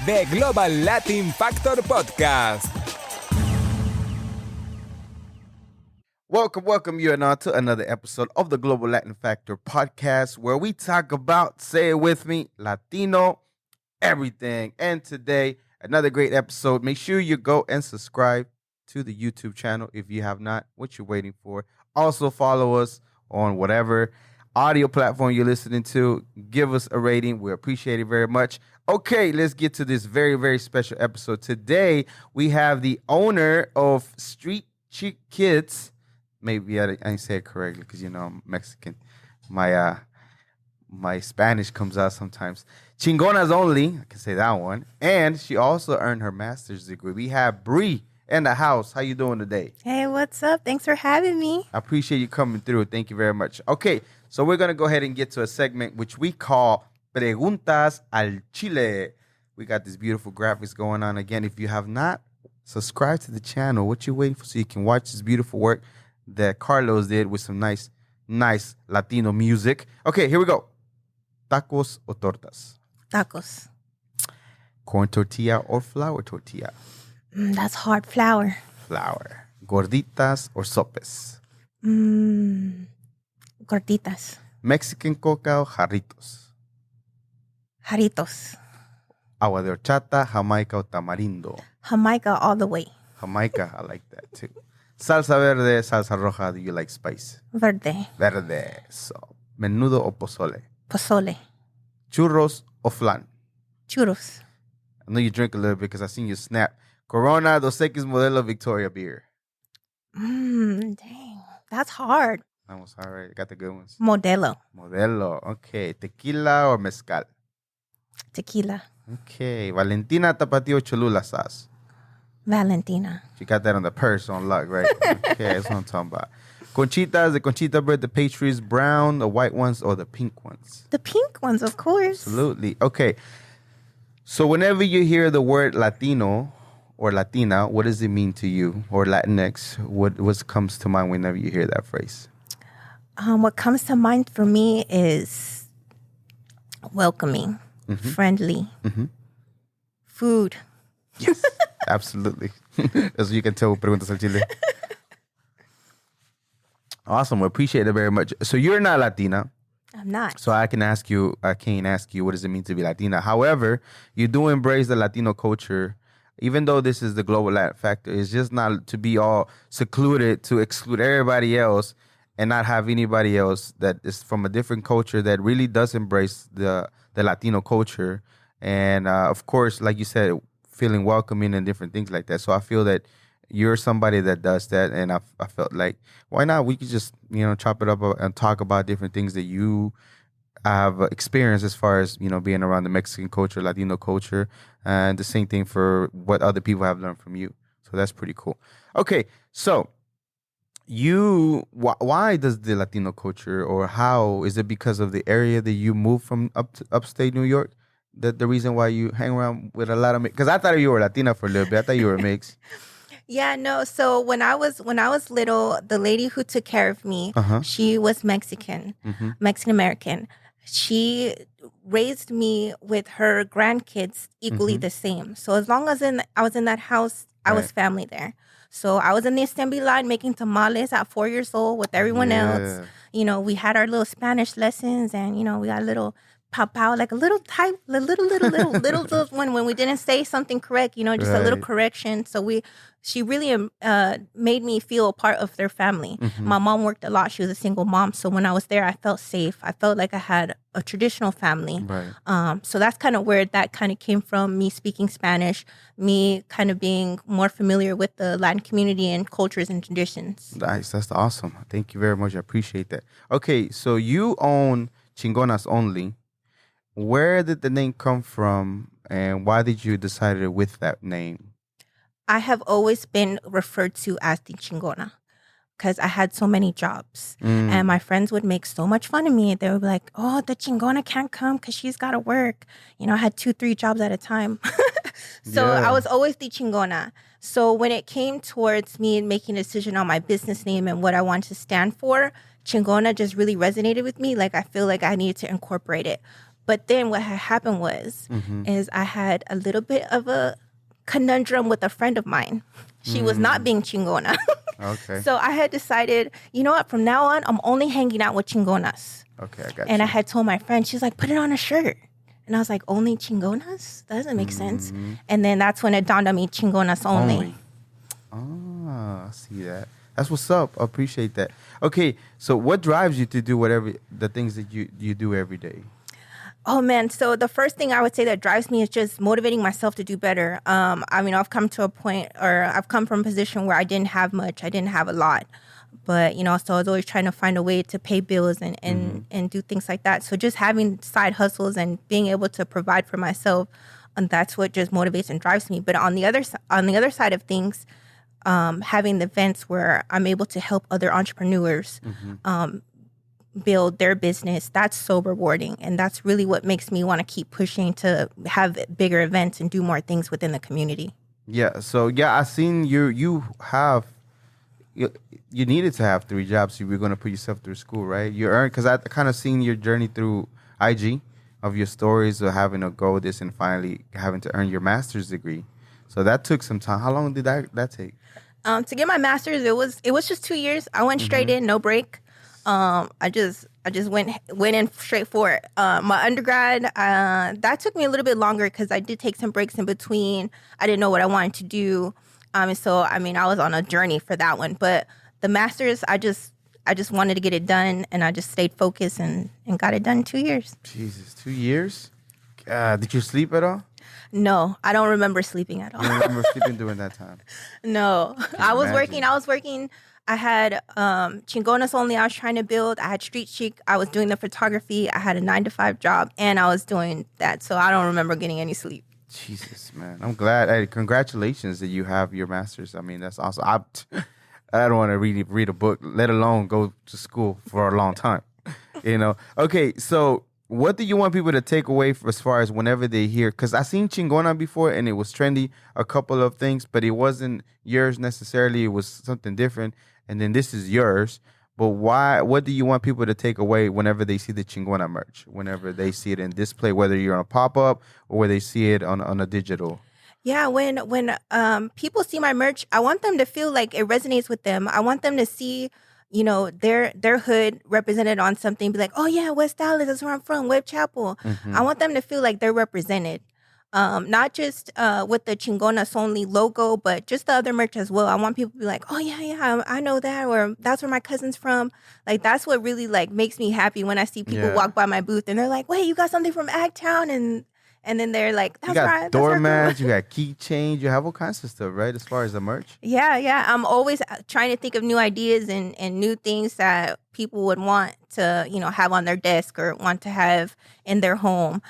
The Global Latin Factor Podcast. Welcome you and all to another episode of the Global Latin Factor Podcast, where we talk about, say it with me, Latino everything. And today, another great episode. Make sure you go and subscribe to the YouTube channel if you have not. What you're waiting for. Also follow us on whatever audio platform you're listening to. Give us a rating. We appreciate it very much. Okay, let's get to this very, very special episode. Today, we have the owner of Street Chick Kids. Maybe I didn't say it correctly because, you know, I'm Mexican. My Spanish comes out sometimes. ChingonasOnly, I can say that one. And she also earned her master's degree. We have Bree in the house. How you doing today? Hey, what's up? Thanks for having me. I appreciate you coming through. Thank you very much. Okay, so we're going to go ahead and get to a segment which we call Preguntas al Chile. We got this beautiful graphics going on. Again, if you have not subscribed to the channel, what you waiting for so you can watch this beautiful work that Carlos did with some nice Latino music. Okay, here we go. Tacos o tortas? Tacos. Corn tortilla or flour tortilla? That's hard. Flour. Flour. Gorditas or sopes? Gorditas. Mexican coca o jarritos? Jarritos. Agua de horchata, jamaica o tamarindo? Jamaica all the way. Jamaica, I like that too. Salsa verde, salsa roja, do you like spice? Verde. Verde. So, menudo o pozole? Pozole. Churros o flan? Churros. I know you drink a little bit because I seen you snap. Corona, Dos Equis Modelo Victoria beer. Dang. That's hard. That was all right. Got the good ones. Modelo. Modelo. Okay. Tequila or mezcal? Tequila. Okay. Valentina, Tapatio, Cholula sauce. Valentina. She got that on the purse on luck, right? Okay, that's what I'm talking about. Conchitas, the conchita bread, the pastries, brown, the white ones, or the pink ones? The pink ones, of course. Absolutely. Okay. So whenever you hear the word Latino or Latina, what does it mean to you? Or Latinx? What comes to mind whenever you hear that phrase? What comes to mind for me is welcoming, friendly, food. Yes, absolutely. As you can tell, Preguntas al Chile. Awesome. We appreciate it very much. So you're not Latina. I'm not. So I can't ask you what does it mean to be Latina. However, you do embrace the Latino culture. Even though this is the global Latin factor, it's just not to be all secluded, to exclude everybody else and not have anybody else that is from a different culture that really does embrace the Latino culture. And of course, like you said, feeling welcoming and different things like that. So I feel that you're somebody that does that. And I felt like, why not? We could just, chop it up and talk about different things that you have experienced as far as, being around the Mexican culture, Latino culture, and the same thing for what other people have learned from you. So that's pretty cool. Okay, so why does the Latino culture, or how is it because of the area that you moved from upstate New York? The reason why you hang around with a lot of, because I thought you were Latina for a little bit. I thought you were mixed. Yeah, no. So when I was little, the lady who took care of me, she was Mexican, Mexican American. She raised me with her grandkids equally the same. So as long as I was in that house, I was family there. So I was in the assembly line making tamales at 4 years old with everyone else. We had our little Spanish lessons, and we got a little pow, like a little type, little one when we didn't say something correct, just a little correction. So she really made me feel a part of their family. My mom worked a lot. She was a single mom. So when I was there, I felt safe. I felt like I had a traditional family. Right. So that's kind of where that kind of came from, me speaking Spanish, me kind of being more familiar with the Latin community and cultures and traditions. Nice. That's awesome. Thank you very much. I appreciate that. Okay, so you own ChingonasOnly. Where did the name come from, and why did you decide with that name? I have always been referred to as the Chingona because I had so many jobs. And my friends would make so much fun of me. They would be like, oh, the Chingona can't come because she's got to work. I had 2-3 jobs at a time. So I was always the Chingona. So when it came towards me making a decision on my business name and what I wanted to stand for, Chingona just really resonated with me. Like, I feel like I needed to incorporate it. But then what had happened was, is I had a little bit of a conundrum with a friend of mine. She was not being chingona. Okay. So I had decided, you know what, from now on, I'm only hanging out with chingonas. Okay, I got And you. I had told my friend, she's like, put it on a shirt. And I was like, only chingonas? That doesn't make sense. And then that's when it dawned on me, Chingonas only. Ah, I see that. That's what's up. I appreciate that. Okay, so what drives you to do whatever the things that you do every day? Oh man, so the first thing I would say that drives me is just motivating myself to do better. I've come to a point, or I've come from a position where I didn't have much, I didn't have a lot, but so I was always trying to find a way to pay bills and do things like that. So just having side hustles and being able to provide for myself, and that's what just motivates and drives me. But on the other side of things, having the events where I'm able to help other entrepreneurs. Build their business, that's so rewarding, and that's really what makes me want to keep pushing to have bigger events and do more things within the community. Yeah, so I seen you needed to have 3 jobs if you were going to put yourself through school, right? You earned, because I kind of seen your journey through IG of your stories of having to go this and finally having to earn your master's degree. So that took some time. How long did that take? To get my master's, it was just 2 years. I went straight in, no break. I just went in straight for it. My undergrad, that took me a little bit longer because I did take some breaks in between. I didn't know what I wanted to do. So I was on a journey for that one. But the master's, I just wanted to get it done, and I just stayed focused and got it done in 2 years. Jesus, 2 years? Did you sleep at all? No, I don't remember sleeping at all. You don't remember sleeping during that time? No, I was imagine. working. I had Chingonas Only I was trying to build. I had Street Chic. I was doing the photography. I had a 9-to-5 job, and I was doing that. So I don't remember getting any sleep. Jesus, man. I'm glad. Hey, congratulations that you have your master's. That's awesome. I don't want to read a book, let alone go to school for a long time. Okay, so what do you want people to take away as far as whenever they hear? Because I seen Chingona before, and it was trendy, a couple of things, but it wasn't yours necessarily. It was something different. And then this is yours. But why? What do you want people to take away whenever they see the Chingona merch? Whenever they see it in display, whether you're on a pop-up or where they see it on a digital? Yeah, when people see my merch, I want them to feel like it resonates with them. I want them to see, their hood represented on something. Be like, oh yeah, West Dallas, that's where I'm from, Webb Chapel. I want them to feel like they're represented. Not just with the Chingonas Only logo, but just the other merch as well. I want people to be like, oh yeah, I know that, or that's where my cousin's from. Like, that's what really makes me happy when I see people walk by my booth and they're like, wait, you got something from Agtown, and then they're like, that's you got right. doormats, you got keychains, you have all kinds of stuff, right? As far as the merch. Yeah. I'm always trying to think of new ideas and new things that people would want to, have on their desk or want to have in their home.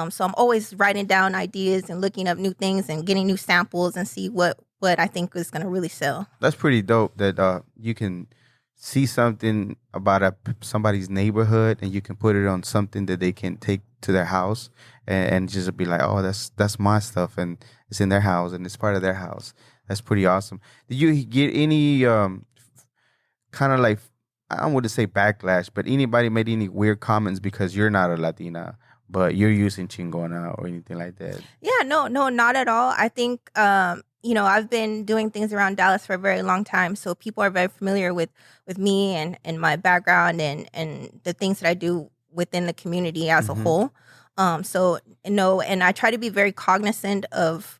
So I'm always writing down ideas and looking up new things and getting new samples and see what I think is going to really sell. That's pretty dope that you can see something about somebody's neighborhood and you can put it on something that they can take to their house and just be like, oh, that's my stuff, and it's in their house and it's part of their house. That's pretty awesome. Did you get any kind of like, I don't want to say backlash, but anybody made any weird comments because you're not a Latina, but you're using Chingona or anything like that? Yeah, no, not at all. I think, I've been doing things around Dallas for a very long time. So people are very familiar with me and my background and the things that I do within the community as a whole. And I try to be very cognizant of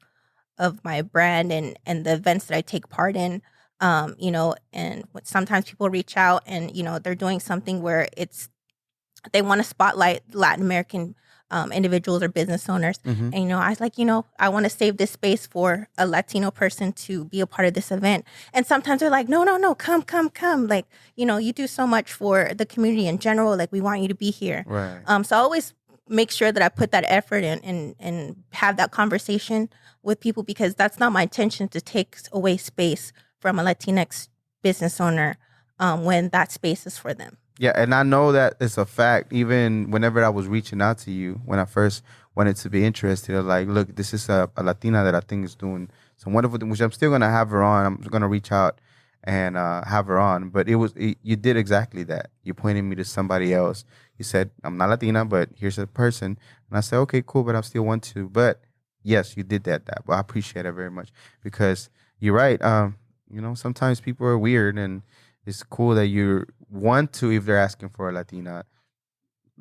my brand and the events that I take part in. And sometimes people reach out and, they're doing something where they want to spotlight Latin American individuals or business owners. And, I was like, I want to save this space for a Latino person to be a part of this event. And sometimes they're like, no, come. Like, you do so much for the community in general. Like, we want you to be here. Right. So I always make sure that I put that effort in and have that conversation with people, because that's not my intention to take away space from a Latinx business owner when that space is for them. Yeah, and I know that it's a fact. Even whenever I was reaching out to you, when I first wanted to be interested, I was like, look, this is a Latina that I think is doing some wonderful things, which I'm still going to have her on. I'm going to reach out and have her on. But you did exactly that. You pointed me to somebody else. You said, I'm not Latina, but here's a person. And I said, okay, cool, but I still want to. But yes, you did that. Well, I appreciate it very much because you're right. Sometimes people are weird, and it's cool that you want to, if they're asking for a Latina,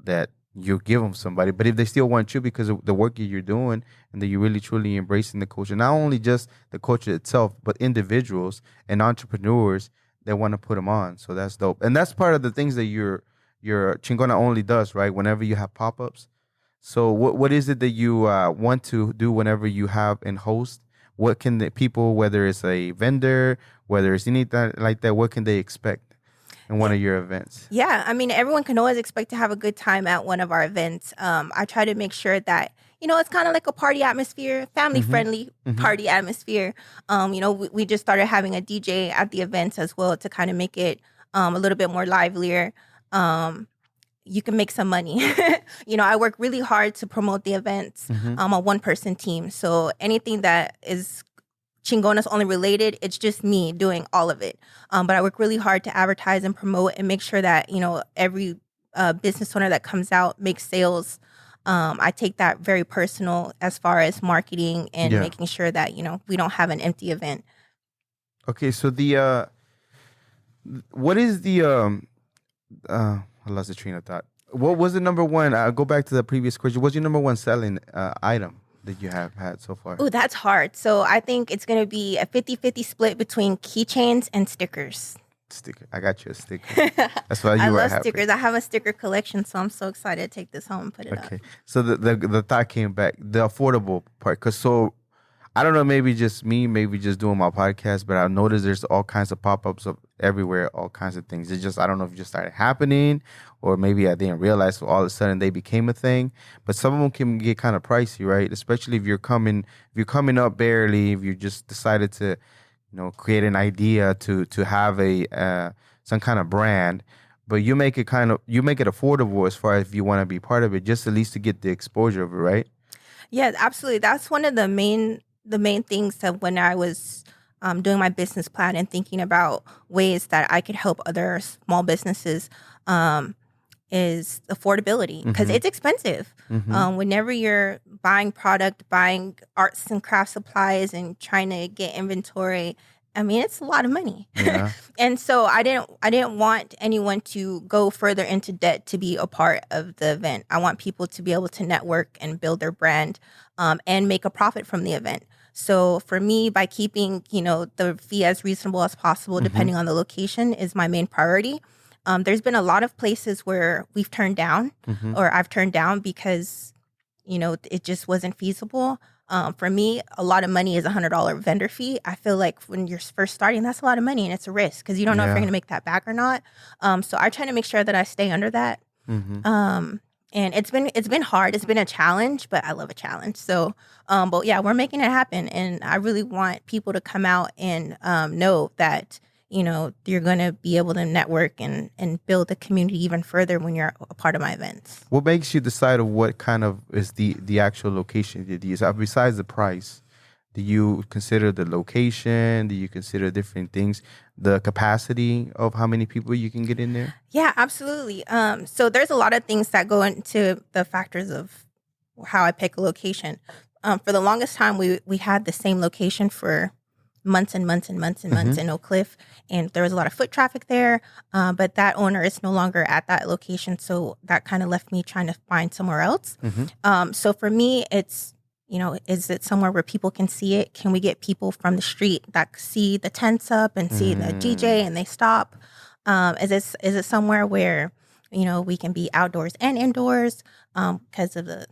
that you give them somebody. But if they still want you because of the work that you're doing and that you're really truly embracing the culture, not only just the culture itself, but individuals and entrepreneurs that want to put them on. So that's dope. And that's part of the things that your Chingona Only does, right? Whenever you have pop-ups. So what is it that you want to do whenever you have and host? What can the people, whether it's a vendor, whether it's anything like that, what can they expect in one of your events? Yeah, I mean, everyone can always expect to have a good time at one of our events. I try to make sure that, it's kind of like a party atmosphere, family-friendly party atmosphere. We just started having a DJ at the events as well to kind of make it a little bit more livelier. You can make some money. I work really hard to promote the events. I'm a one-person team. So anything that is Chingonas Only related, it's just me doing all of it. But I work really hard to advertise and promote and make sure that, every business owner that comes out makes sales. I take that very personal as far as marketing and making sure that, we don't have an empty event. Okay, so what is the I lost the train of thought. What was the number one? I'll go back to the previous question. What's your number one selling item that you have had so far? Oh, that's hard. So I think it's going to be a 50-50 split between keychains and stickers. Sticker. I got you a sticker. That's why you were happy. I love stickers. I have a sticker collection, so I'm so excited to take this home and put it up. Okay. So the thought came back, the affordable part. I don't know, maybe just me, maybe just doing my podcast, but I've noticed there's all kinds of pop-ups everywhere, all kinds of things. It's just, I don't know if it just started happening or maybe I didn't realize, so all of a sudden they became a thing. But some of them can get kind of pricey, right? Especially if you're coming up barely, if you just decided to, create an idea to have some kind of brand, but you make it affordable as far as if you want to be part of it, just at least to get the exposure of it, right? Yeah, absolutely. That's one of the main things that when I was doing my business plan and thinking about ways that I could help other small businesses is affordability, because it's expensive. Whenever you're buying arts and craft supplies and trying to get inventory, I mean, it's a lot of money. Yeah. And so I didn't want anyone to go further into debt to be a part of the event. I want people to be able to network and build their brand and make a profit from the event. So for me, by keeping, the fee as reasonable as possible, depending on the location, is my main priority. There's been a lot of places where we've turned down or I've turned down because, it just wasn't feasible. For me, a lot of money is $100 vendor fee. I feel like when you're first starting, that's a lot of money and it's a risk because you don't know if you're going to make that back or not. So I try to make sure that I stay under that. And it's been hard. It's been a challenge, but I love a challenge. So, but yeah, we're making it happen. And I really want people to come out and know that, you're going to be able to network and build the community even further when you're a part of my events. What makes you decide of what kind of is the actual location that you use? Besides the price, do you consider the location? Do you consider different things? The capacity of how many people you can get in there? Yeah, absolutely. So there's a lot of things that go into the factors of how I pick a location. For the longest time, we had the same location for months and months and months and months in Oak Cliff, and there was a lot of foot traffic there, but that owner is no longer at that location, so that kind of left me trying to find somewhere else. So for me, it's, is it somewhere where people can see it? Can we get people from the street that see the tents up and see the DJ and they stop? Is it somewhere where, we can be outdoors and indoors because of the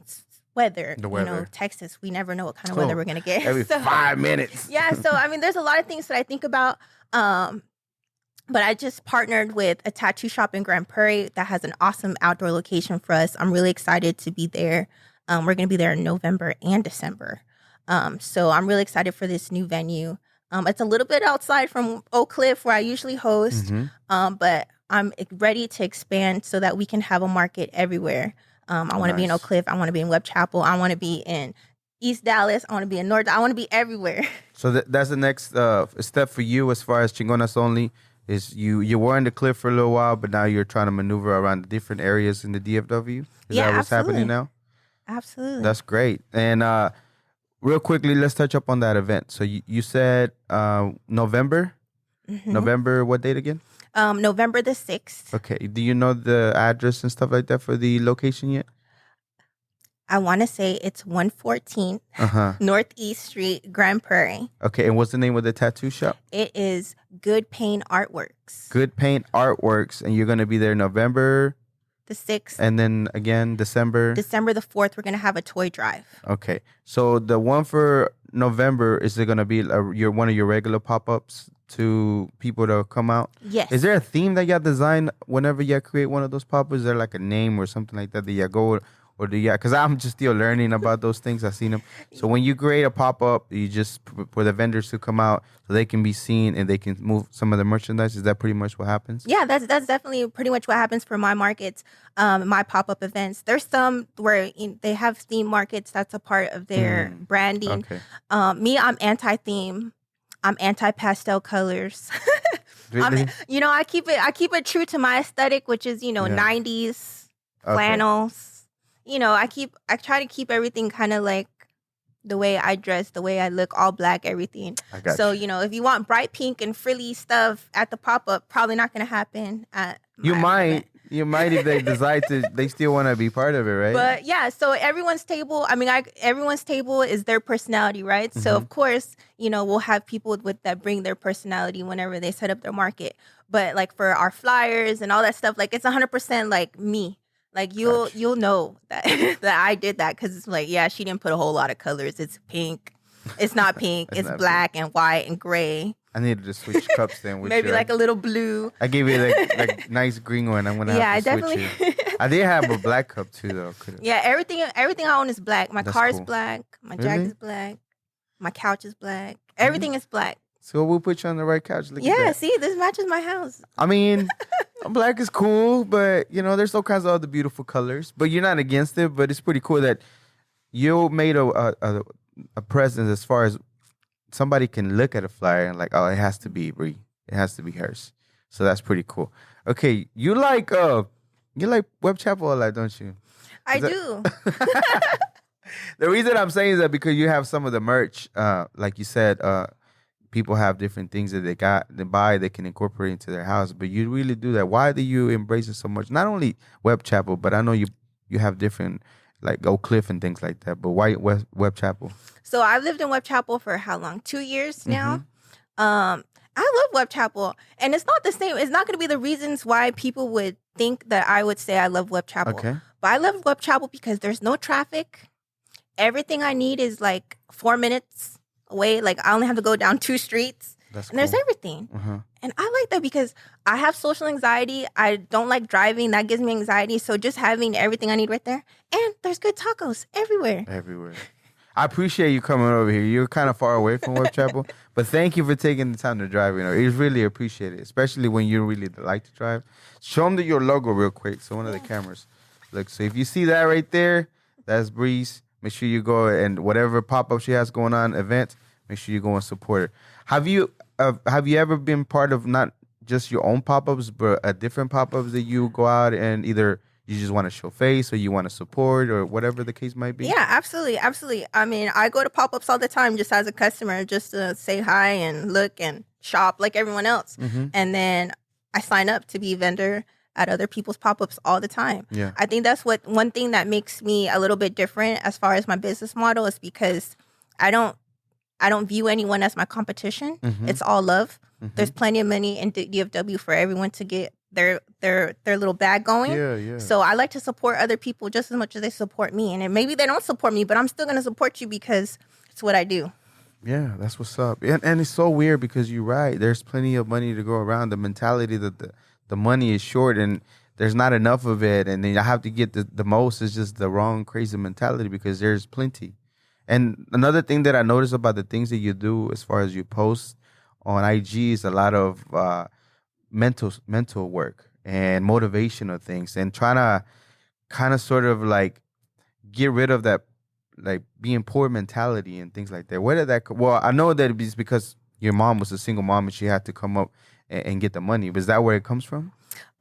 weather. Texas, we never know what kind of weather we're going to get. Every 5 minutes. Yeah, so I mean, there's a lot of things that I think about. But I just partnered with a tattoo shop in Grand Prairie that has an awesome outdoor location for us. I'm really excited to be there. We're going to be there in November and December. So I'm really excited for this new venue. It's a little bit outside from Oak Cliff where I usually host, but I'm ready to expand so that we can have a market everywhere. I want to be in Oak Cliff. I want to be in Webb Chapel. I want to be in East Dallas. I want to be in North. I want to be everywhere. So that's the next step for you as far as Chingonas Only is you were in the Cliff for a little while, but now you're trying to maneuver around the different areas in the DFW. Is that what's happening now? Absolutely. That's great. And real quickly, let's touch up on that event. So you said November? Mm-hmm. November, what date again? November the 6th. Okay. Do you know the address and stuff like that for the location yet? I want to say it's 114 Northeast Street, Grand Prairie. Okay. And what's the name of the tattoo shop? It is Good Paint Artworks. Good Paint Artworks. And you're going to be there November the 6th. And then again, December the 4th, we're going to have a toy drive. Okay. So the one for November, is it going to be one of your regular pop-ups to people to come out? Yes. Is there a theme that you design whenever you create one of those pop-ups? Is there like a name or something like that you go, or do you, because I'm just still learning about those things. I've seen them. So when you create a pop-up, you just, for the vendors to come out so they can be seen and they can move some of the merchandise. Is that pretty much what happens? Yeah, that's definitely pretty much what happens for my markets, my pop-up events. There's some where they have theme markets. That's a part of their branding. Okay. Me, I'm anti-theme. I'm anti-pastel colors. Really? I keep it true to my aesthetic, which is, 90s flannels. I try to keep everything kind of like the way I dress, the way I look, all black, everything. So, if you want bright pink and frilly stuff at the pop-up, probably not going to happen at You might if they decide to, they still want to be part of it, right? But yeah, so everyone's table is their personality, right? Mm-hmm. So of course, we'll have people that bring their personality whenever they set up their market. But like for our flyers and all that stuff, like it's 100% like me. Like you'll know that that I did that because it's like, yeah, she didn't put a whole lot of colors. It's pink. It's not pink. it's black and white and gray. I needed to switch cups then. Maybe like a little blue. I gave you like nice green one. I'm gonna have to switch it. I did have a black cup too, though. Yeah, everything I own is black. My car's cool. Black. My jacket is black. My couch is black. Everything is black. So we'll put you on the right couch. Look at see, this matches my house. I mean, black is cool, but there's all kinds of other beautiful colors. But you're not against it. But it's pretty cool that you made a presence as far as somebody can look at a flyer and like, oh, it has to be Bree. It has to be hers. So that's pretty cool. Okay, you like Web Chapel a lot, don't you? I do. The reason I'm saying is that because you have some of the merch, like you said, people have different things that they buy, they can incorporate into their house. But you really do that. Why do you embrace it so much? Not only Web Chapel, but I know you have different like Oak Cliff and things like that. But why Web Chapel? So I've lived in Web Chapel for how long? 2 years now. Mm-hmm. I love Web Chapel, and it's not the same. It's not going to be the reasons why people would think that I would say I love Web Chapel. Okay. But I love Web Chapel because there's no traffic. Everything I need is like 4 minutes away. Like I only have to go down 2 streets. That's and there's everything. Uh-huh. And I like that because I have social anxiety. I don't like driving. That gives me anxiety. So just having everything I need right there. And there's good tacos everywhere. Everywhere. I appreciate you coming over here. You're kind of far away from Web Chapel, but thank you for taking the time to drive. It's really appreciated, especially when you really like to drive. Show them your logo real quick. So one of the cameras. Look, so if you see that right there, that's Breeze. Make sure you go and whatever pop-up she has going on, event, make sure you go and support her. Have you ever been part of not just your own pop-ups, but a different pop-ups that you go out and either you just want to show face or you want to support or whatever the case might be? Yeah, absolutely. Absolutely. I mean, I go to pop-ups all the time just as a customer, just to say hi and look and shop like everyone else. Mm-hmm. And then I sign up to be a vendor at other people's pop-ups all the time. Yeah. I think that's one thing that makes me a little bit different as far as my business model is because I don't view anyone as my competition. Mm-hmm. It's all love. Mm-hmm. There's plenty of money in DFW for everyone to get their little bag going. Yeah. So I like to support other people just as much as they support me. And maybe they don't support me, but I'm still going to support you because it's what I do. Yeah, that's what's up. And it's so weird because you're right. There's plenty of money to go around. The mentality that the money is short and there's not enough of it. And then I have to get the most is just the wrong, crazy mentality because there's plenty. And another thing that I notice about the things that you do as far as you post on IG is a lot of mental work and motivational things and trying to kind of sort of like get rid of that like being poor mentality and things like that? Where did that? Well, I know that it's because your mom was a single mom and she had to come up and get the money. But is that where it comes from?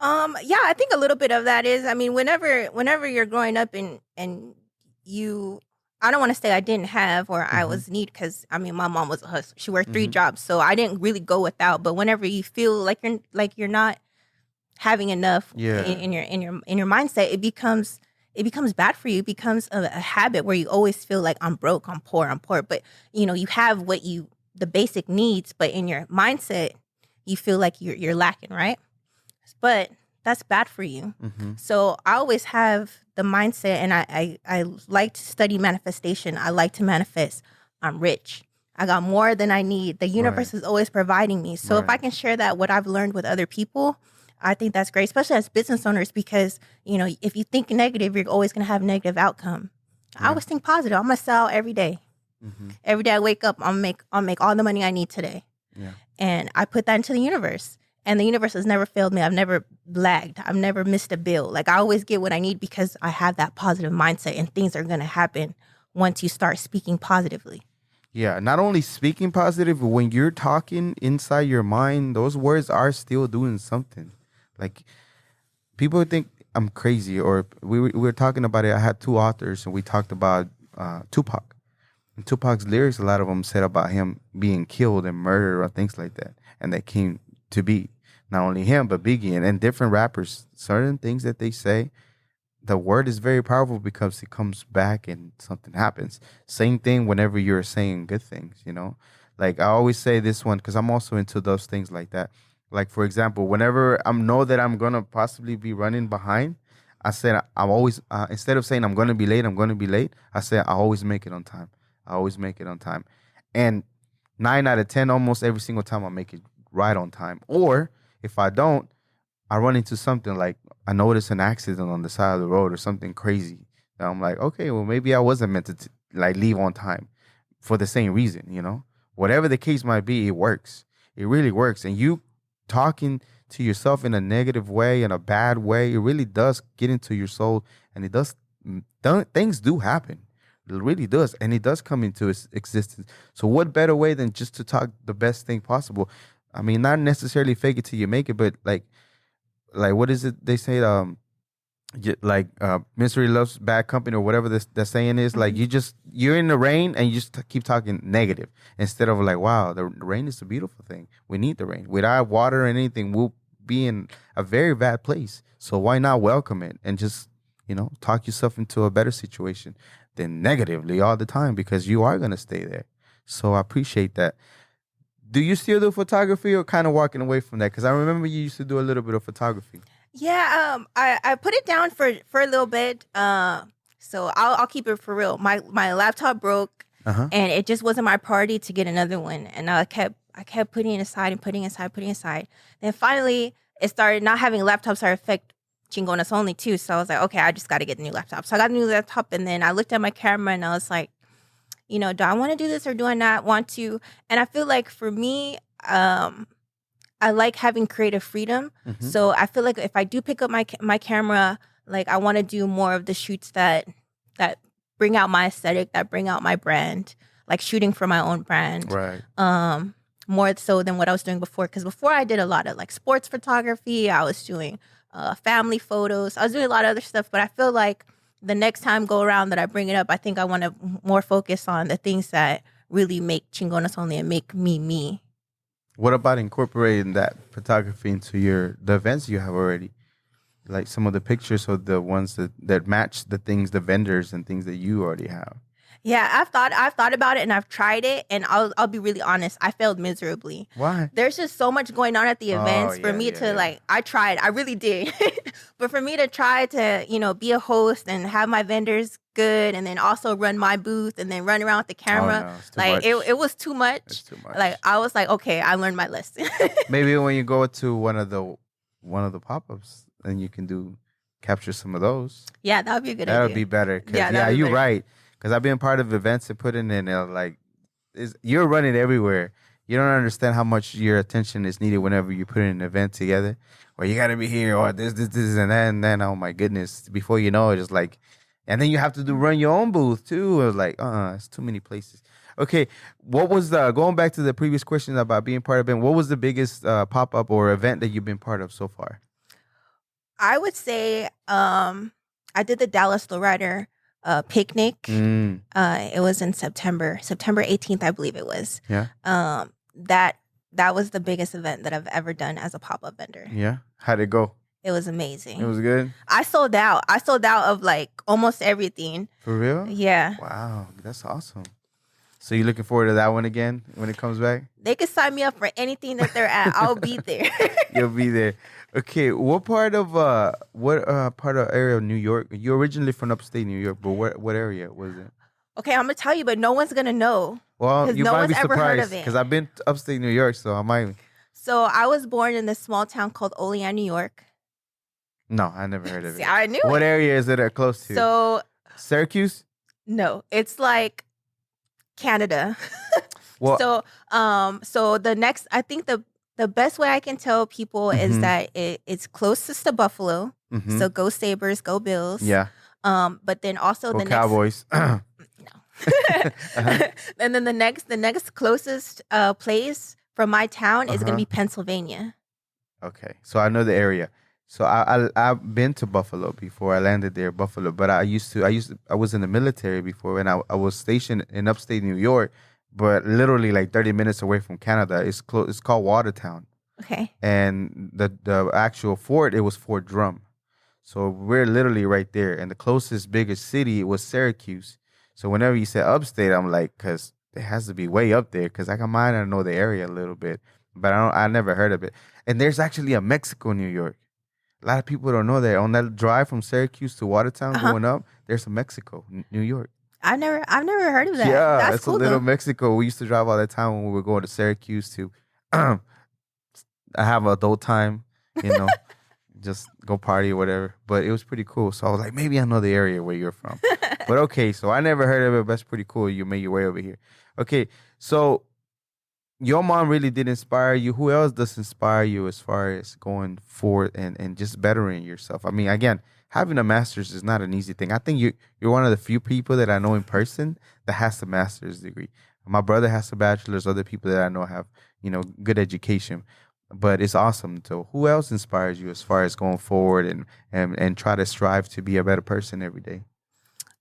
Yeah, I think a little bit of that is, I mean, whenever you're growing up and you, I don't want to say I didn't have or I was need, because I mean, my mom was a hustler. She worked 3 jobs, so I didn't really go without. But whenever you feel like you're not having enough in your mindset, it becomes bad for you. It becomes a habit where you always feel like I'm broke, I'm poor. But you have the basic needs, but in your mindset, you feel like you're lacking, right? But that's bad for you. So I always have the mindset, and I like to study manifestation. I like to manifest. I'm rich. I got more than I need. The universe is always providing me. So if I can share that, what I've learned with other people, I think that's great, especially as business owners, because, if you think negative, you're always going to have negative outcome. I always think positive. I'm going to sell every day. Every day I wake up, I'll make all the money I need today. Yeah. And I put that into the universe. And the universe has never failed me. I've never lagged. I've never missed a bill. Like, I always get what I need because I have that positive mindset, and things are going to happen once you start speaking positively. Yeah, not only speaking positive, but when you're talking inside your mind, those words are still doing something. Like, people think I'm crazy, or we were talking about it. I had 2 authors, and we talked about Tupac. And Tupac's lyrics, a lot of them said about him being killed and murdered or things like that. And that came to be. Not only him, but Biggie and different rappers. Certain things that they say, the word is very powerful because it comes back and something happens. Same thing whenever you're saying good things, Like, I always say this one because I'm also into those things like that. Like, for example, whenever I know that I'm going to possibly be running behind, I said I'm always, instead of saying I'm going to be late, I said I always make it on time. I always make it on time. And 9 out of 10, almost every single time, I make it right on time. Or if I don't, I run into something like I notice an accident on the side of the road or something crazy. And I'm like, okay, well, maybe I wasn't meant to leave on time for the same reason, Whatever the case might be, it works. It really works. And you talking to yourself in a negative way, in a bad way, it really does get into your soul, and it does, things do happen. It really does. And it does come into its existence. So what better way than just to talk the best thing possible? I mean, not necessarily fake it till you make it, but like what is it they say? Misery loves bad company, or whatever the saying is. Like, you're in the rain and you just keep talking negative instead of like, wow, the rain is a beautiful thing. We need the rain. Without water or anything, we'll be in a very bad place. So why not welcome it and just, talk yourself into a better situation than negatively all the time, because you are going to stay there. So I appreciate that. Do you still do photography, or kind of walking away from that? Because I remember you used to do a little bit of photography. Yeah, I put it down for a little bit. So I'll keep it for real. My laptop broke, and it just wasn't my priority to get another one. And I kept putting it aside and putting it aside. Then finally, it started not having laptops started affect Chingonas Only too. So I was like, okay, I just got to get a new laptop. So I got a new laptop, and then I looked at my camera and I was like, do I want to do this or do I not want to? And I feel like for me, I like having creative freedom. So I feel like if I do pick up my camera, like, I want to do more of the shoots that bring out my aesthetic, that bring out my brand, like shooting for my own brand. Right. More so than what I was doing before. Because before I did a lot of like sports photography. I was doing family photos. I was doing a lot of other stuff. But I feel like the next time go around that I bring it up, I think I want to more focus on the things that really make Chingonas Only and make me. What about incorporating that photography into the events you have already? Like some of the pictures of the ones that match the things, the vendors and things that you already have. Yeah, I've thought about it and I've tried it, and I'll be really honest, I failed miserably. Why? There's just so much going on at the events for me to like. I tried, I really did, but for me to try to be a host and have my vendors good, and then also run my booth and then run around with the camera, it was too much. It's too much. Like, I was like, okay, I learned my lesson. Maybe when you go to one of the pop-ups, then you can capture some of those. Yeah, that would be a good idea. That would be better. Yeah, you're right. Because I've been part of events and putting in you're running everywhere. You don't understand how much your attention is needed whenever you put in an event together. Or you got to be here, or this, and that, and then, oh my goodness. Before you know it, it's like And then you have to run your own booth too. I was like, it's too many places. Okay, what was going back to the previous question about being part of it? What was the biggest pop up or event that you've been part of so far? I would say I did the Dallas Lowrider picnic. It was in September 18th, I believe it was. Yeah. That was the biggest event that I've ever done as a pop up vendor. Yeah. How'd it go? It was amazing. It was good. I sold out of like almost everything. For real? Yeah. Wow, that's awesome. So you looking forward to that one again when it comes back? They can sign me up for anything that they're at. I'll be there. You'll be there. Okay, what part of area of New York? You're originally from upstate New York, but what area was it? Okay, I'm gonna tell you, but no one's gonna know. Well, you no might one's be ever heard of surprised it. because I've been to upstate New York, so I might. So I was born in this small town called Olean, New York. No, I never heard of See, it. I knew What it. area is it close to? So Syracuse? no, it's like Canada. Well, so the next, I think the best way I can tell people is that it's closest to Buffalo. So go Sabres, go Bills. Yeah. But then also go the Cowboys. No. And then the next closest place from my town is gonna be Pennsylvania. Okay, so I know the area. So I've been to Buffalo before. I landed there, Buffalo. But I was in the military before, and I was stationed in upstate New York, but literally like 30 minutes away from Canada. It's close. It's called Watertown. Okay. And the actual fort, it was Fort Drum. So we're literally right there, and the closest biggest city was Syracuse. So whenever you say upstate, I'm like, because it has to be way up there, because I might not know the area a little bit, but I never heard of it. And there's actually a Mexico, New York. A lot of people don't know that. On that drive from Syracuse to Watertown going up, there's a Mexico, New York. I've never heard of that. Yeah, that's it's cool, a little though. Mexico. We used to drive all the time when we were going to Syracuse to have adult time, just go party or whatever. But it was pretty cool. So I was like, maybe I know the area where you're from. But okay, so I never heard of it. But that's pretty cool. You made your way over here. Okay, so your mom really did inspire you. Who else does inspire you as far as going forward and just bettering yourself? I mean, again, having a master's is not an easy thing. I think you're one of the few people that I know in person that has a master's degree. My brother has a bachelor's. Other people that I know have, good education. But it's awesome. So who else inspires you as far as going forward and try to strive to be a better person every day?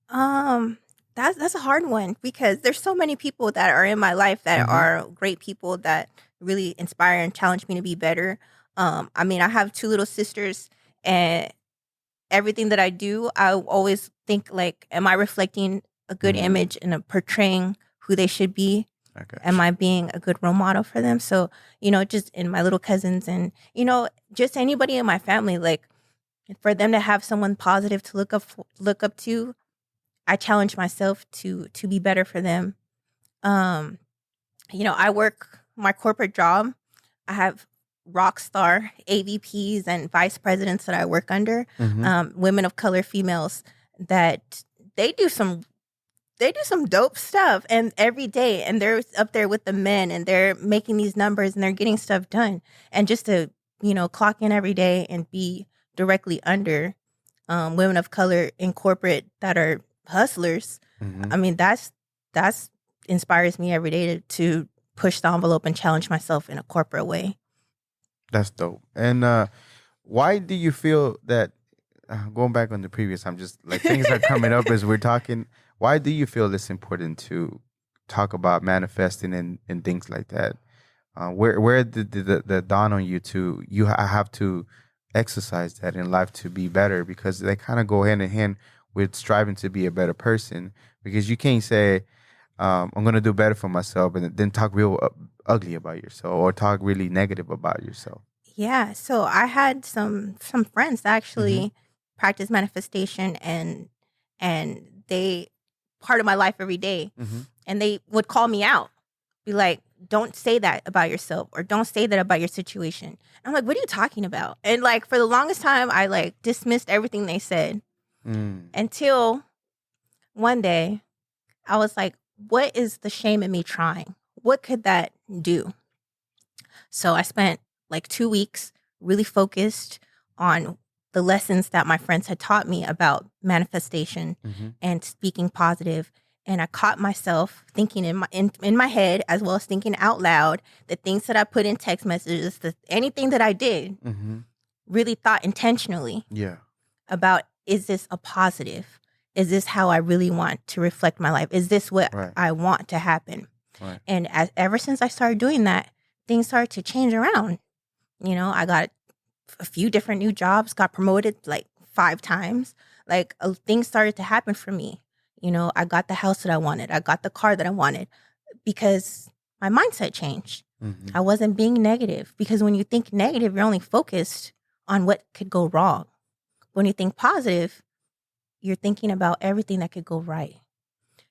That's a hard one because there's so many people that are in my life that are great people that really inspire and challenge me to be better. I mean, I have 2 little sisters, and everything that I do, I always think like, am I reflecting a good image and portraying who they should be? Okay. Am I being a good role model for them? So, just in my little cousins and, just anybody in my family, like for them to have someone positive to look up to, I challenge myself to be better for them. I work my corporate job. I have rock star AVPs and vice presidents that I work under, women of color, females, that they do some dope stuff and every day, and they're up there with the men and they're making these numbers and they're getting stuff done. And just to, clock in every day and be directly under women of color in corporate that are hustlers. I mean, that's inspires me every day to push the envelope and challenge myself in a corporate way. That's dope. And why do you feel that, going back on the previous, I'm just like, things are coming up as we're talking. Why do you feel it's important to talk about manifesting and things like that? Where did the dawn on you I have to exercise that in life to be better? Because they kind of go hand in hand with striving to be a better person. Because you can't say, I'm going to do better for myself and then talk real ugly about yourself or talk really negative about yourself. Yeah. So I had some friends that actually practice manifestation and they part of my life every day. And they would call me out, be like, don't say that about yourself or don't say that about your situation. And I'm like, what are you talking about? And like for the longest time, I like dismissed everything they said until one day I was like, what is the shame in me trying? What could that do? So I spent like 2 weeks really focused on the lessons that my friends had taught me about manifestation and speaking positive. And I caught myself thinking in my head, as well as thinking out loud, the things that I put in text messages, anything that I did, really thought intentionally about, is this a positive? Is this how I really want to reflect my life? Is this what I want to happen? Right. And ever since I started doing that, things started to change around. You know, I got a few different new jobs, got promoted like 5 times. Like things started to happen for me. You know, I got the house that I wanted. I got the car that I wanted because my mindset changed. I wasn't being negative, because when you think negative, you're only focused on what could go wrong. When you think positive, you're thinking about everything that could go right.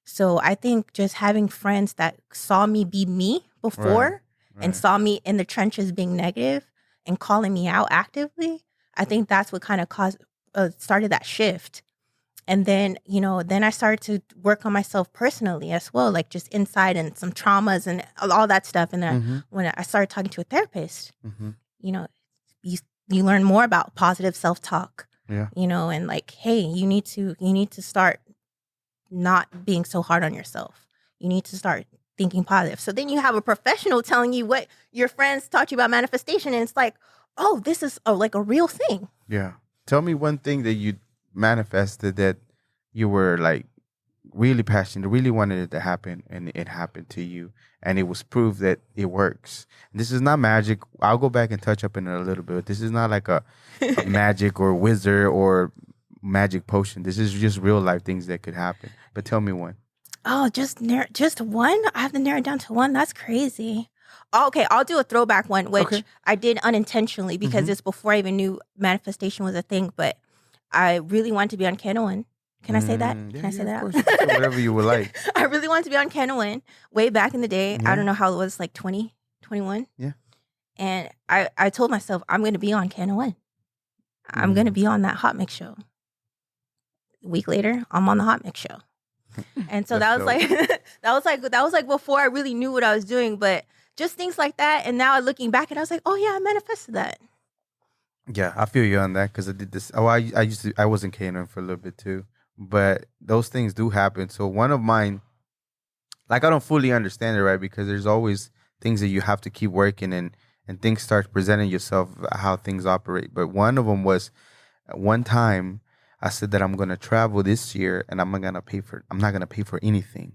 So I think just having friends that saw me be me before and saw me in the trenches being negative and calling me out actively, I think that's what kind of started that shift. And then, you know, then I started to work on myself personally as well, like just inside and some traumas and all that stuff. And then when I started talking to a therapist, you know, you learn more about positive self-talk, you know, and like, hey, you need to start not being so hard on yourself. You need to start thinking positive. So then you have a professional telling you what your friends taught you about manifestation. And it's like, oh, this is like a real thing. Yeah. Tell me one thing that you manifested that you were like really passionate, really wanted it to happen, and it happened to you, and it was proof that it works. This is not magic. I'll go back and touch up in it a little bit. This is not like a magic or wizard or magic potion. This is just real life things that could happen. But tell me one. Oh, just one? I have to narrow it down to one? That's crazy. Oh, okay, I'll do a throwback one, which I did unintentionally because it's before I even knew manifestation was a thing, but I really wanted to be on Canoan. Can I say that? Can I say that? Of course, you can say whatever you would like. I really wanted to be on Canoan way back in the day. I don't know how it was, like 20, 21. Yeah. And I told myself, I'm going to be on Canoan. I'm going to be on that Hot Mix show. A week later, I'm on the Hot Mix show. And so that was like that was like before I really knew what I was doing, but just things like that. And now looking back, and I was like, oh yeah, I manifested that. Yeah, I feel you on that because I did this. Oh, I was in Canaan for a little bit too, but those things do happen. So one of mine, like I don't fully understand it, right? Because there's always things that you have to keep working and things start presenting yourself how things operate. But one of them was one time I said that I'm gonna travel this year and I'm not gonna pay for anything.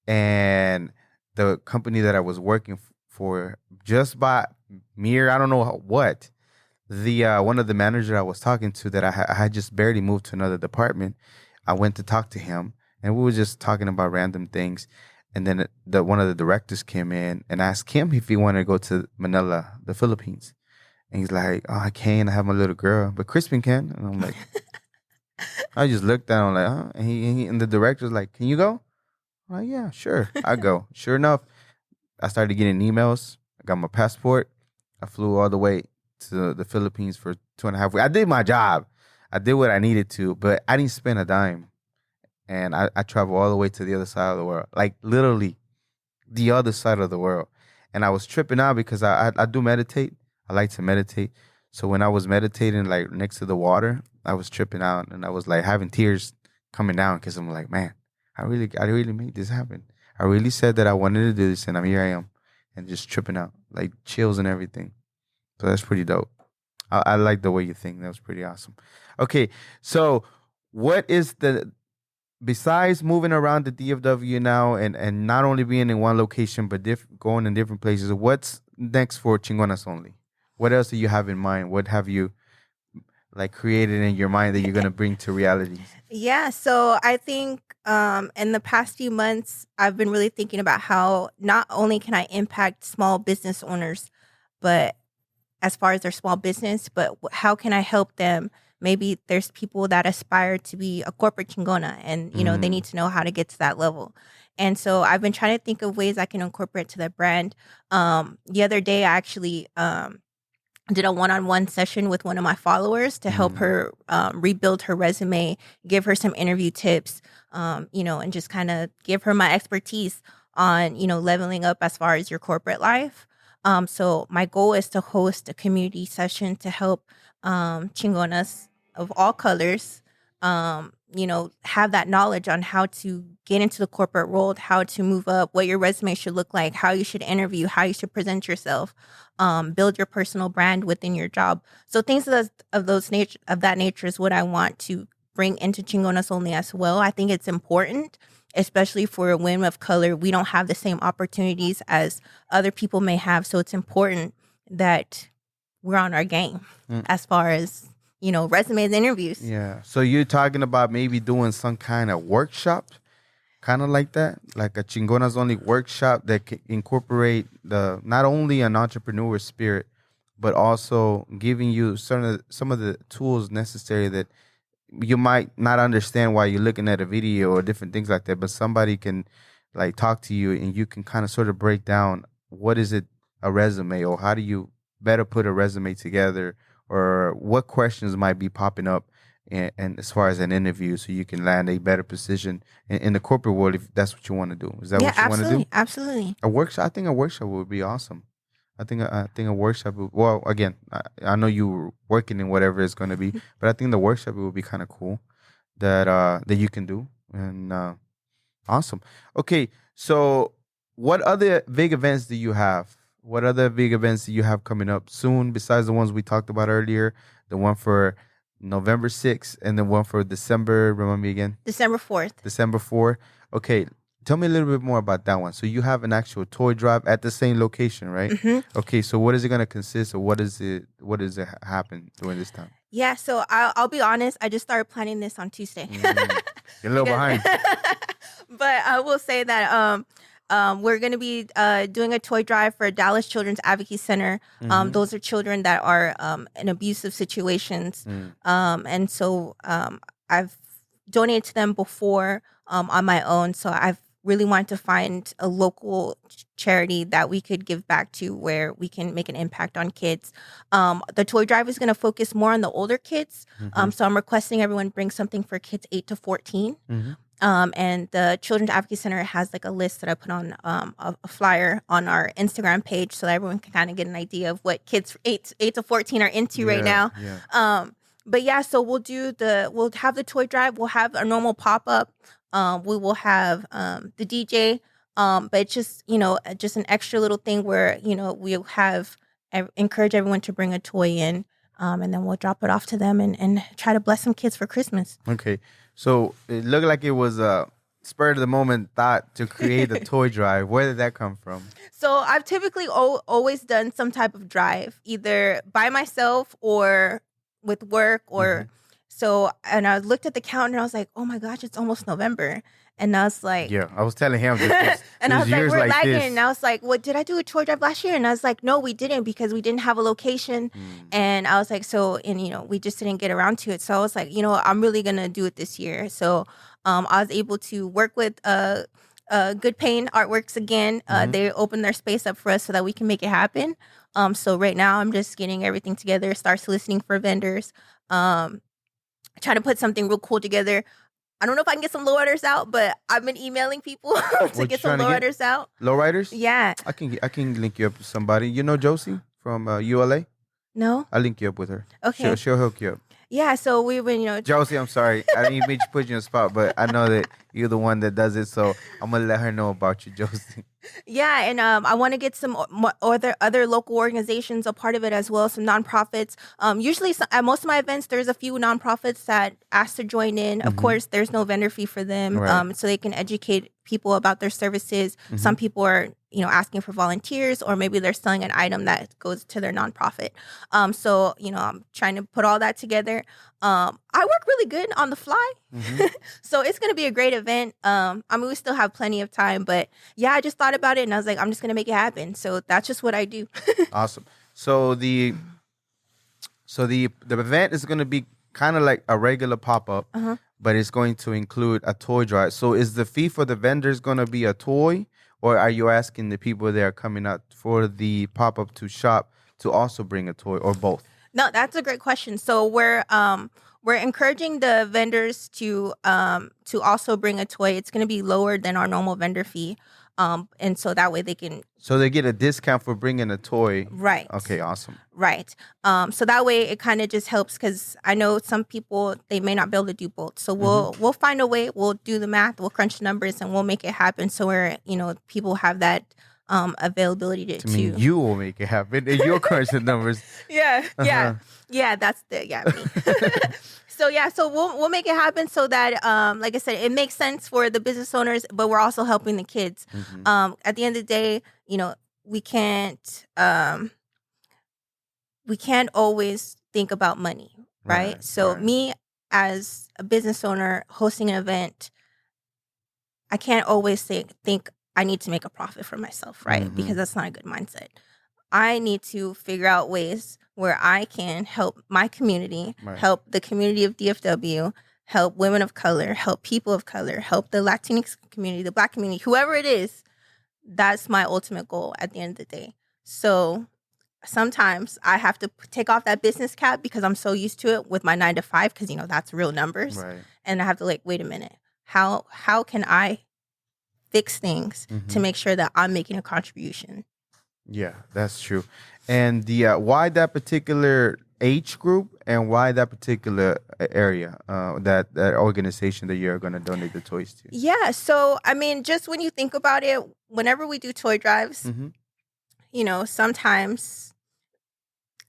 And the company that I was working for, just by mere I don't know what. The one of the managers I was talking to that I had just barely moved to another department, I went to talk to him, and we were just talking about random things. And then one of the directors came in and asked him if he wanted to go to Manila, the Philippines. And he's like, oh, I can't. I have my little girl. But Crispin can. And I'm like, I just looked at him like, huh? And the director's like, can you go? I'm like, yeah, sure. I go. Sure enough, I started getting emails. I got my passport. I flew all the way to the Philippines for 2.5 weeks. I did my job. I did what I needed to, but I didn't spend a dime. And I traveled all the way to the other side of the world, like literally the other side of the world. And I was tripping out because I do meditate. I like to meditate. So when I was meditating like next to the water, I was tripping out and I was like having tears coming down because I'm like, man, I really made this happen. I really said that I wanted to do this, and here I am, and just tripping out, like chills and everything. So that's pretty dope. I like the way you think. That was pretty awesome. Okay, so what is besides moving around the DFW now and not only being in one location but going in different places, what's next for Chingonas Only? What else do you have in mind? What have you like created in your mind that you're gonna bring to reality? Yeah, so I think in the past few months, I've been really thinking about how not only can I impact small business owners, but as far as their small business, but how can I help them? Maybe there's people that aspire to be a corporate chingona and, you know, they need to know how to get to that level. And so I've been trying to think of ways I can incorporate to the brand. The other day, I actually did a one-on-one session with one of my followers to help her rebuild her resume, give her some interview tips, you know, and just kind of give her my expertise on, you know, leveling up as far as your corporate life. So my goal is to host a community session to help chingonas of all colors, have that knowledge on how to get into the corporate world, how to move up, what your resume should look like, how you should interview, how you should present yourself, build your personal brand within your job. So things of that nature is what I want to bring into Chingonas Only as well. I think it's important, especially for women of color. We don't have the same opportunities as other people may have. So it's important that we're on our game as far as, resumes, interviews. Yeah. So you're talking about maybe doing some kind of workshop, kind of like that, like a Chingonas Only workshop that can incorporate not only an entrepreneur spirit, but also giving you some of the tools necessary that you might not understand while you're looking at a video or different things like that, but somebody can like talk to you and you can kind of sort of break down what is it a resume, or how do you better put a resume together, or what questions might be popping up and as far as an interview, so you can land a better position in the corporate world if that's what you want to do. Is that what you want to do? Absolutely. A workshop. I think a workshop would be awesome. I think a workshop. Well, again, I know you working in whatever it's going to be, but I think the workshop would be kind of cool that you can do. And awesome. Okay, so what other big events do you have? What other big events do you have coming up soon besides the ones we talked about earlier? The one for November 6th and the one for December. Remind me again. December 4th. December 4th. Okay. Tell me a little bit more about that one. So you have an actual toy drive at the same location, right? Mm-hmm. Okay, so what is it going to consist of? What does it happen during this time? Yeah, so I'll be honest. I just started planning this on Tuesday. Mm-hmm. You're a little behind. But I will say that we're going to be doing a toy drive for Dallas Children's Advocacy Center. Mm-hmm. Those are children that are in abusive situations. And so I've donated to them before on my own. So I've really wanted to find a local charity that we could give back to where we can make an impact on kids. The toy drive is going to focus more on the older kids. Mm-hmm. So I'm requesting everyone bring something for kids 8 to 14. Mm-hmm. And the Children's Advocacy Center has like a list that I put on a flyer on our Instagram page so that everyone can kind of get an idea of what kids 8 to 14 are into right now. Yeah. But yeah, so we'll have the toy drive. We'll have a normal pop-up. We will have the DJ. But it's just, just an extra little thing where, we'll encourage everyone to bring a toy in. And then we'll drop it off to them and try to bless some kids for Christmas. Okay. So it looked like it was a spur of the moment thought to create a toy drive. Where did that come from? So I've typically always done some type of drive, either by myself or with work or so. And I looked at the calendar and I was like, oh my gosh, it's almost November. And I was like, yeah, I was telling him this, and I was like, we're lagging. This. And I was like, what, did I do a toy drive last year? And I was like, no, we didn't, because we didn't have a location. And I was like, so, and we just didn't get around to it. So I was like, I'm really going to do it this year. So I was able to work with Good Pain Artworks again. They opened their space up for us so that we can make it happen. So right now I'm just getting everything together, start soliciting for vendors, trying to put something real cool together. I don't know if I can get some lowriders out, but I've been emailing people to get some lowriders out. Lowriders? Yeah. I can link you up with somebody. You know Josie from ULA? No. I'll link you up with her. Okay. She'll hook you up. Yeah, so we've been, Josie, I'm sorry. I didn't mean to put you in a spot, but I know that you're the one that does it, so I'm going to let her know about you, Josie. Yeah, and I want to get some other local organizations a part of it as well, some nonprofits. Usually at most of my events, there's a few nonprofits that ask to join in. Of course, there's no vendor fee for them, right. So they can educate people about their services. Some people are, asking for volunteers, or maybe they're selling an item that goes to their nonprofit. So, I'm trying to put all that together. I work really good on the fly. So it's going to be a great event. We still have plenty of time, but yeah, I just thought about it and I was like, I'm just going to make it happen. So that's just what I do. Awesome. So the event is going to be kind of like a regular pop-up, but it's going to include a toy drive. So is the fee for the vendors going to be a toy, or are you asking the people that are coming out for the pop-up to shop to also bring a toy, or both? No, that's a great question. So we're encouraging the vendors to also bring a toy. It's going to be lower than our normal vendor fee, and so that way they can. So they get a discount for bringing a toy. Right. Okay, awesome. Right. So that way it kind of just helps, because I know some people, they may not be able to do both. So we'll find a way. We'll do the math. We'll crunch the numbers and we'll make it happen. So where people have that availability to. I mean, you will make it happen. And you'll crunch the numbers. Yeah. That's me. So we'll make it happen so that, like I said, it makes sense for the business owners, but we're also helping the kids. At the end of the day, we can't always think about money, right? So me as a business owner hosting an event, I can't always think I need to make a profit for myself, right? Because that's not a good mindset. I need to figure out ways where I can help my community, help the community of DFW, help women of color, help people of color, help the Latinx community, the Black community, whoever it is. That's my ultimate goal at the end of the day. So sometimes I have to take off that business cap because I'm so used to it with my 9 to 5, because that's real numbers. Right. And I have to wait a minute. How can I fix things to make sure that I'm making a contribution? Yeah, that's true. And the why that particular age group and why that particular area, that organization that you're going to donate the toys to? Yeah, so I mean, just when you think about it, whenever we do toy drives, sometimes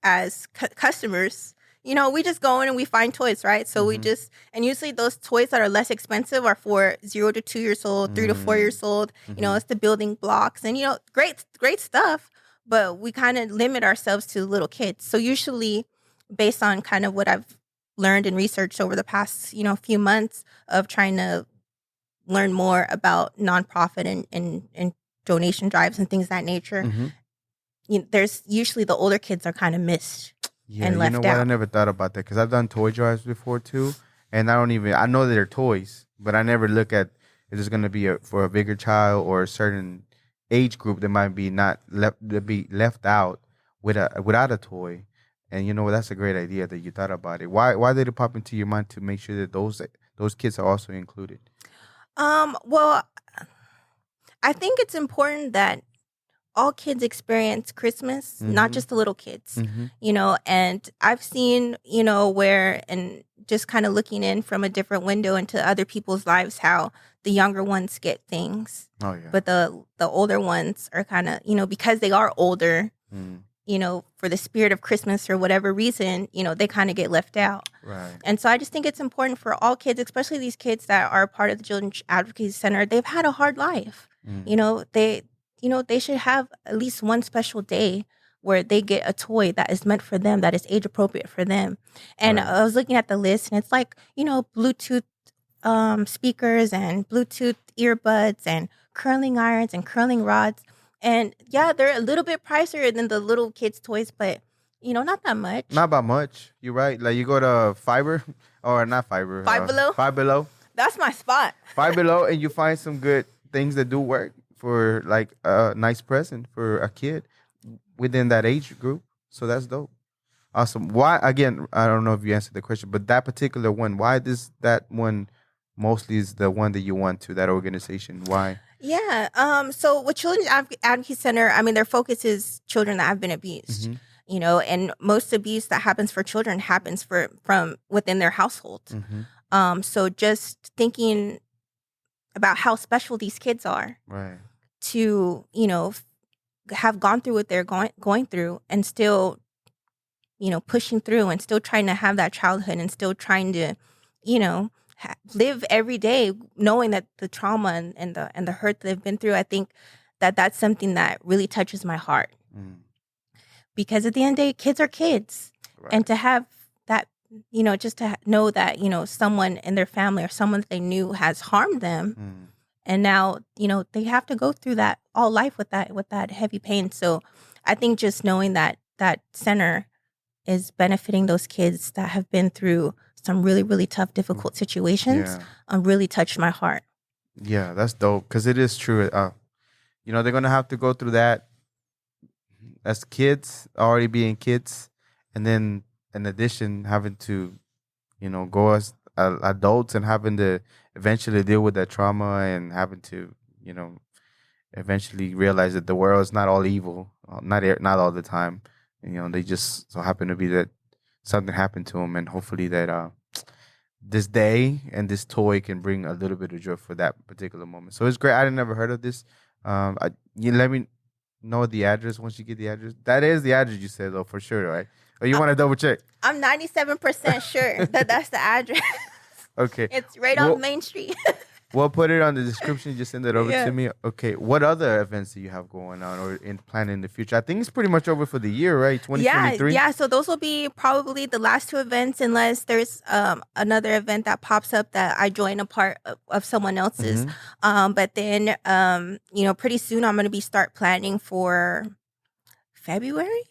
as customers, we just go in and we find toys, right? So we just, and usually those toys that are less expensive are for 0 to 2 years old, 3 to 4 years old. It's the building blocks and, great stuff, but we kind of limit ourselves to little kids. So usually based on kind of what I've learned and researched over the past, few months of trying to learn more about nonprofit and donation drives and things of that nature, there's usually the older kids are kind of missed. Yeah, and left you know what? out. I never thought about that because I've done toy drives before too, and I know that they're toys, but I never look at if it's going to be for a bigger child or a certain age group that might be left out without a toy. And that's a great idea that you thought about it. Why did it pop into your mind to make sure that those kids are also included? Well, I think it's important that all kids experience Christmas, not just the little kids, and I've seen, where, and just kind of looking in from a different window into other people's lives, how the younger ones get things. Oh, yeah. But the older ones are kind of, because they are older, for the spirit of Christmas or whatever reason, they kind of get left out. Right. And so I just think it's important for all kids, especially these kids that are part of the Children's Advocacy Center. They've had a hard life. They should have at least one special day where they get a toy that is meant for them, that is age appropriate for them. And I was looking at the list, and it's Bluetooth speakers and Bluetooth earbuds and curling irons and curling rods. And yeah, they're a little bit pricier than the little kids' toys, but not that much. Not about much. You're right. Like you go to Five Below. Five Below. That's my spot. Five Below, and you find some good things that do work for like a nice present for a kid within that age group. So that's dope. Awesome. Why, again, I don't know if you answered the question, but that particular one, why that one mostly is the one that you want to, that organization? Why? Yeah. So with Children's Advocacy Center, I mean, their focus is children that have been abused, and most abuse that happens for children happens from within their household. So just thinking about how special these kids are. Right. To, have gone through what they're going through and still, pushing through and still trying to have that childhood and still trying to, live every day knowing that the trauma and the hurt that they've been through. I think that's something that really touches my heart. Because at the end of the day, kids are kids. Right. And to have that, just to know that, someone in their family or someone that they knew has harmed them. And now, they have to go through that all life with that heavy pain. So I think just knowing that center is benefiting those kids that have been through some really, really tough, difficult situations really touched my heart. Yeah, that's dope. Because it is true. They're going to have to go through that as kids, already being kids. And then in addition, having to, go as adults and having to eventually deal with that trauma and having to, eventually realize that the world is not all evil, not all the time. They just so happen to be that something happened to them, and hopefully that this day and this toy can bring a little bit of joy for that particular moment. So it's great. I never heard of this. You let me know the address once you get the address. That is the address you said though, for sure, right? Or you want to double check? I'm 97% sure that that's the address. Okay. It's right on Main Street. We'll put it on the description. Just send it over Yeah. to me. Okay. What other events do you have going on or in planning in the future? I think it's pretty much over for the year, right? 2023? Yeah. So those will be probably the last two events, unless there's another event that pops up that I join a part of someone else's. But then, pretty soon I'm going to be start planning for February.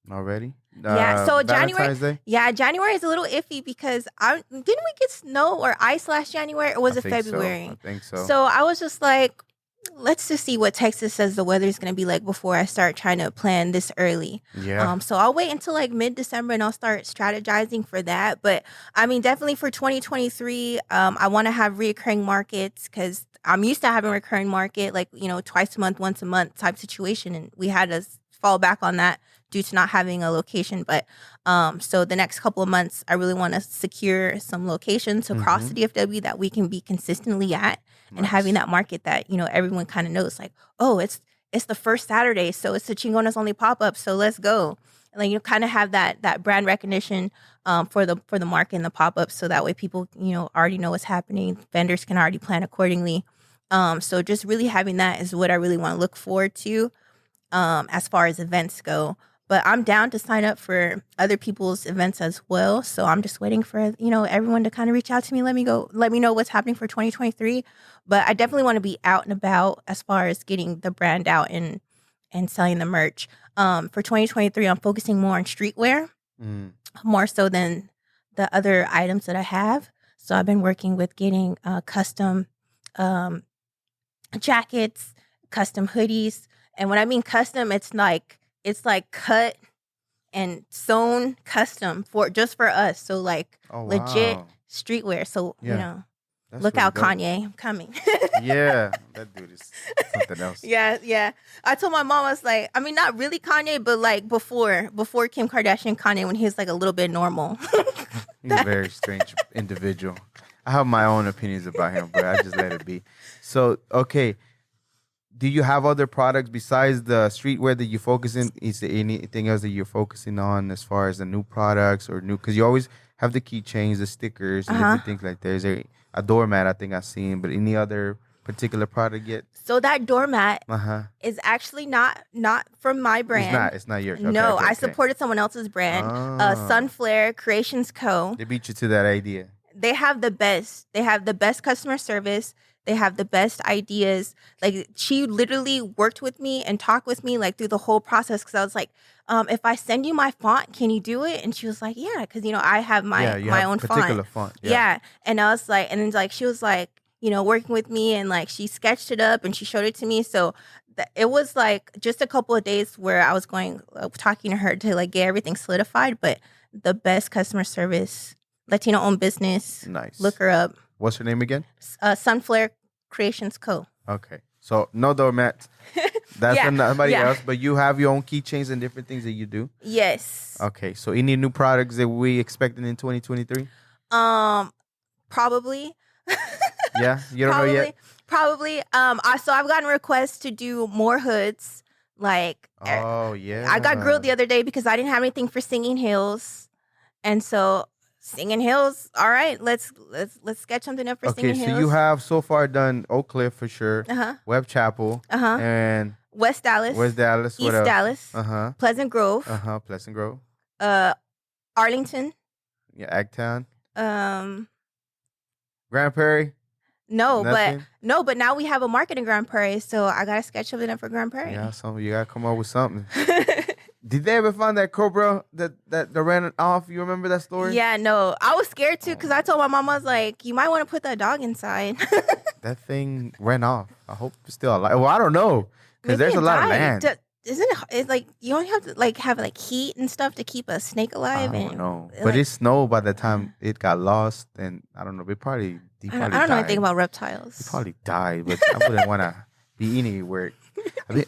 Already? So Valentine's January. Day? Yeah, January is a little iffy because didn't we get snow or ice last January, or was it February? I think so. So I was just like, let's just see what Texas says the weather is going to be like before I start trying to plan this early. Yeah. So I'll wait until like mid-December and I'll start strategizing for that. But I mean, definitely for 2023, I want to have reoccurring markets because I'm used to having a recurring market, like, twice a month, once a month type situation. And we had to fall back on that due to not having a location. But so the next couple of months, I really want to secure some locations across the DFW that we can be consistently at. Nice. And having that market that, everyone kind of knows, like, oh, it's the first Saturday, so it's the Chingonas Only pop-up, so let's go. And like, kind of have that brand recognition for the market and the pop-up, so that way people, already know what's happening. Vendors can already plan accordingly. So just really having that is what I really want to look forward to as far as events go. But I'm down to sign up for other people's events as well. So I'm just waiting for, everyone to kind of reach out to me. Let me know what's happening for 2023. But I definitely want to be out and about as far as getting the brand out and selling the merch. For 2023, I'm focusing more on streetwear, more so than the other items that I have. So I've been working with getting custom jackets, custom hoodies. And when I mean custom, it's like cut and sewn custom for us. So like legit streetwear. So, look out, dope. Kanye, I'm coming. Yeah, that dude is something else. Yeah. I told my mom, I was like, I mean, not really Kanye, but like before Kim Kardashian Kanye, when he was like a little bit normal. He's a very strange individual. I have my own opinions about him, but I just let it be. So, okay. Do you have other products besides the streetwear that you focus in? Is there anything else that you're focusing on as far as the new products or new? Because you always have the keychains, the stickers, and different things like that. Is there a doormat I think I've seen, but any other particular product yet? So that doormat is actually not from my brand. It's not yours. Okay, no, okay. I supported someone else's brand, Sunflare Creations Co. They beat you to that idea. They have the best. They have the best customer service. They have the best ideas. Like, she literally worked with me and talked with me like through the whole process. Because I was like, if I send you my font, can you do it? And she was like, yeah, because I have my own particular font. Yeah. And I was like, and then like she was like, working with me, and like she sketched it up and she showed it to me. So it was like just a couple of days where I was talking to her to like get everything solidified. But the best customer service, Latino owned business. Nice. Look her up. What's her name again? Sunflare Creations Co. Okay. So no doormats. That's somebody else, but you have your own keychains and different things that you do? Yes. Okay. So any new products that we expecting in 2023? Probably. Yeah? You don't know yet? Probably. So I've gotten requests to do more hoods. Like, oh, yeah. I got grilled the other day because I didn't have anything for Singing Hills. And so Singing Hills, all right, let's sketch something up for Singing Hills. Okay, so you have so far done Oak Cliff for sure, Webb Chapel, and West Dallas, what else? East Dallas, Pleasant Grove, Pleasant Grove, Arlington, Agtown, Grand Prairie. But now we have a market in Grand Prairie, so I gotta sketch something up for Grand Prairie. Yeah, you gotta come up with something. Did they ever find that cobra that ran off? You remember that story? Yeah, no. I was scared too because I told my mom, I was like, you might want to put that dog inside. That thing ran off. I hope it's still alive. Well, I don't know because there's a lot of land. isn't it? It's like you only have to like have like heat and stuff to keep a snake alive. I don't and know, like, but it snowed by the time it got lost, and I don't know. He I probably don't know anything died. about He reptiles. probably died, but I wouldn't want to be anywhere.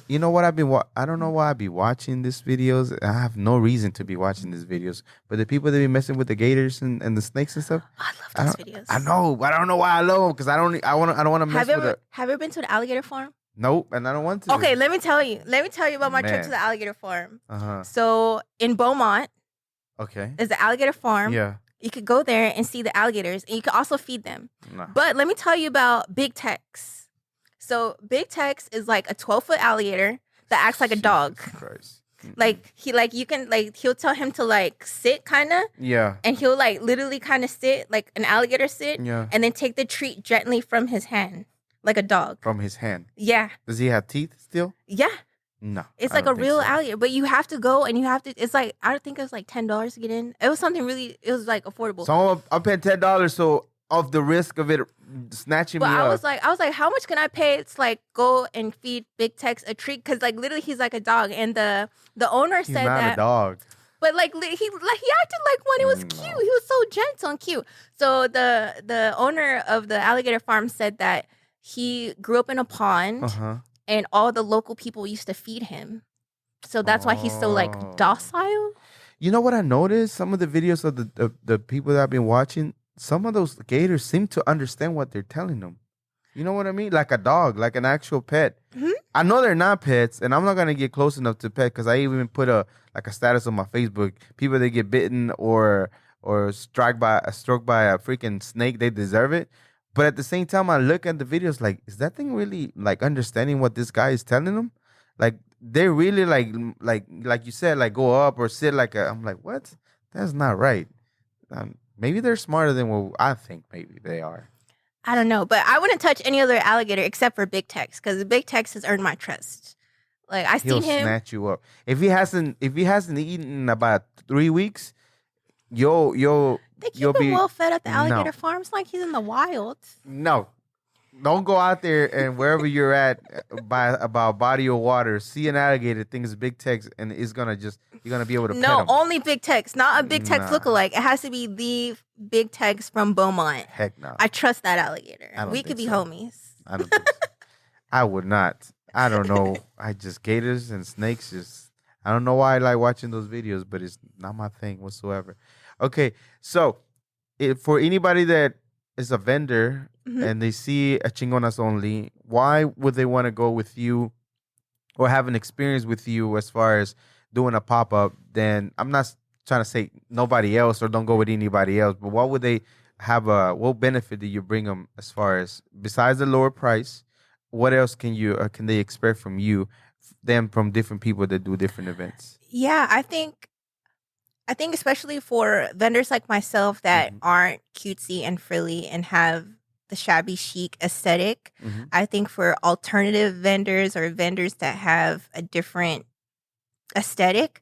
You know what I've been? I don't know why I be watching these videos. I have no reason to be watching these videos, but the people that be messing with the gators and the snakes and stuff. I love those videos. I know, but I don't know why I love them because I don't want to mess with it. Have you ever been to an alligator farm? Nope, and I don't want to. Okay, let me tell you. Let me tell you about my trip to the alligator farm. So in Beaumont, okay, there's the alligator farm. Yeah. You could go there and see the alligators, and you could also feed them. Nah. But let me tell you about Big Tex. So Big Tex is like a 12-foot alligator that acts like a dog. Christ. Like he'll tell him to like sit kind of. Yeah. And he'll like literally kind of sit like an alligator sit. Yeah. And then take the treat gently from his hand. Like a dog. From his hand. Yeah. Does he have teeth still? Yeah. No. It's like a real alligator, but you have to go and you have to. It's like I think it was like $10 to get in. It was something really. It was like affordable. So I'm paying $10. So of the risk of it snatching me up. I was like, how much can I pay? It's like go and feed Big Tex a treat because like literally he's like a dog, and the owner He's said not that. a dog. But he acted like one. It was cute. He was so gentle and cute. So the owner of the alligator farm said that he grew up in a pond. And all the local people used to feed him. So that's why he's so like docile. You know what I noticed? Some of the videos of the people that I've been watching, some of those gators seem to understand what they're telling them. You know what I mean? Like a dog, like an actual pet. Mm-hmm. I know they're not pets, and I'm not gonna get close enough to pet because I even put a status on my Facebook. People that get bitten or struck by a freaking snake, they deserve it. But at the same time, I look at the videos like, is that thing really like understanding what this guy is telling them? Like they're really like you said, like go up or sit like a. I'm like, what? That's not right. Maybe they're smarter than what I think. Maybe they are. I don't know, but I wouldn't touch any other alligator except for Big Tex because Big Tex has earned my trust. Like He'll snatch you up if he hasn't eaten in about 3 weeks. They keep him well fed at the alligator farm. It's like he's in the wild. No. Don't go out there and wherever you're at by about body of water, see an alligator, think it's Big Tex, and you're gonna be able to pet him. No, only Big Tex, not a Big Tex lookalike. It has to be the Big Tex from Beaumont. Heck no. I trust that alligator. We could be homies. I don't think so. I would not. I don't know. Gators and snakes I don't know why I like watching those videos, but it's not my thing whatsoever. Okay, so for anybody that is a vendor and they see a Chingonas Only, why would they want to go with you or have an experience with you as far as doing a pop-up? Then I'm not trying to say nobody else or don't go with anybody else, but what would they have what benefit do you bring them as far as besides the lower price? What else can they expect from you, them from different people that do different events? Yeah, I think especially for vendors like myself that aren't cutesy and frilly and have the shabby chic aesthetic, I think for alternative vendors or vendors that have a different aesthetic,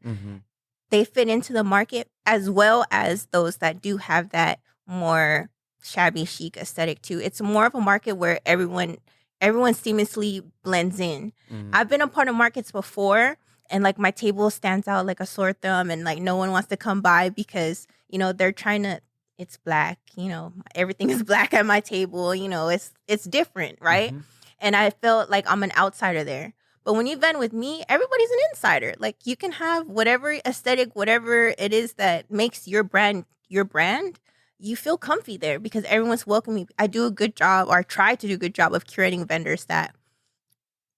they fit into the market as well as those that do have that more shabby chic aesthetic too. It's more of a market where everyone seamlessly blends in. I've been a part of markets before, and like my table stands out like a sore thumb, and like no one wants to come by because they're trying to. It's black, everything is black at my table. It's different, right? And I felt like I'm an outsider there. But when you vend with me, everybody's an insider. Like you can have whatever aesthetic, whatever it is that makes your brand your brand. You feel comfy there because everyone's welcoming. I do a good job, or I try to do a good job of curating vendors that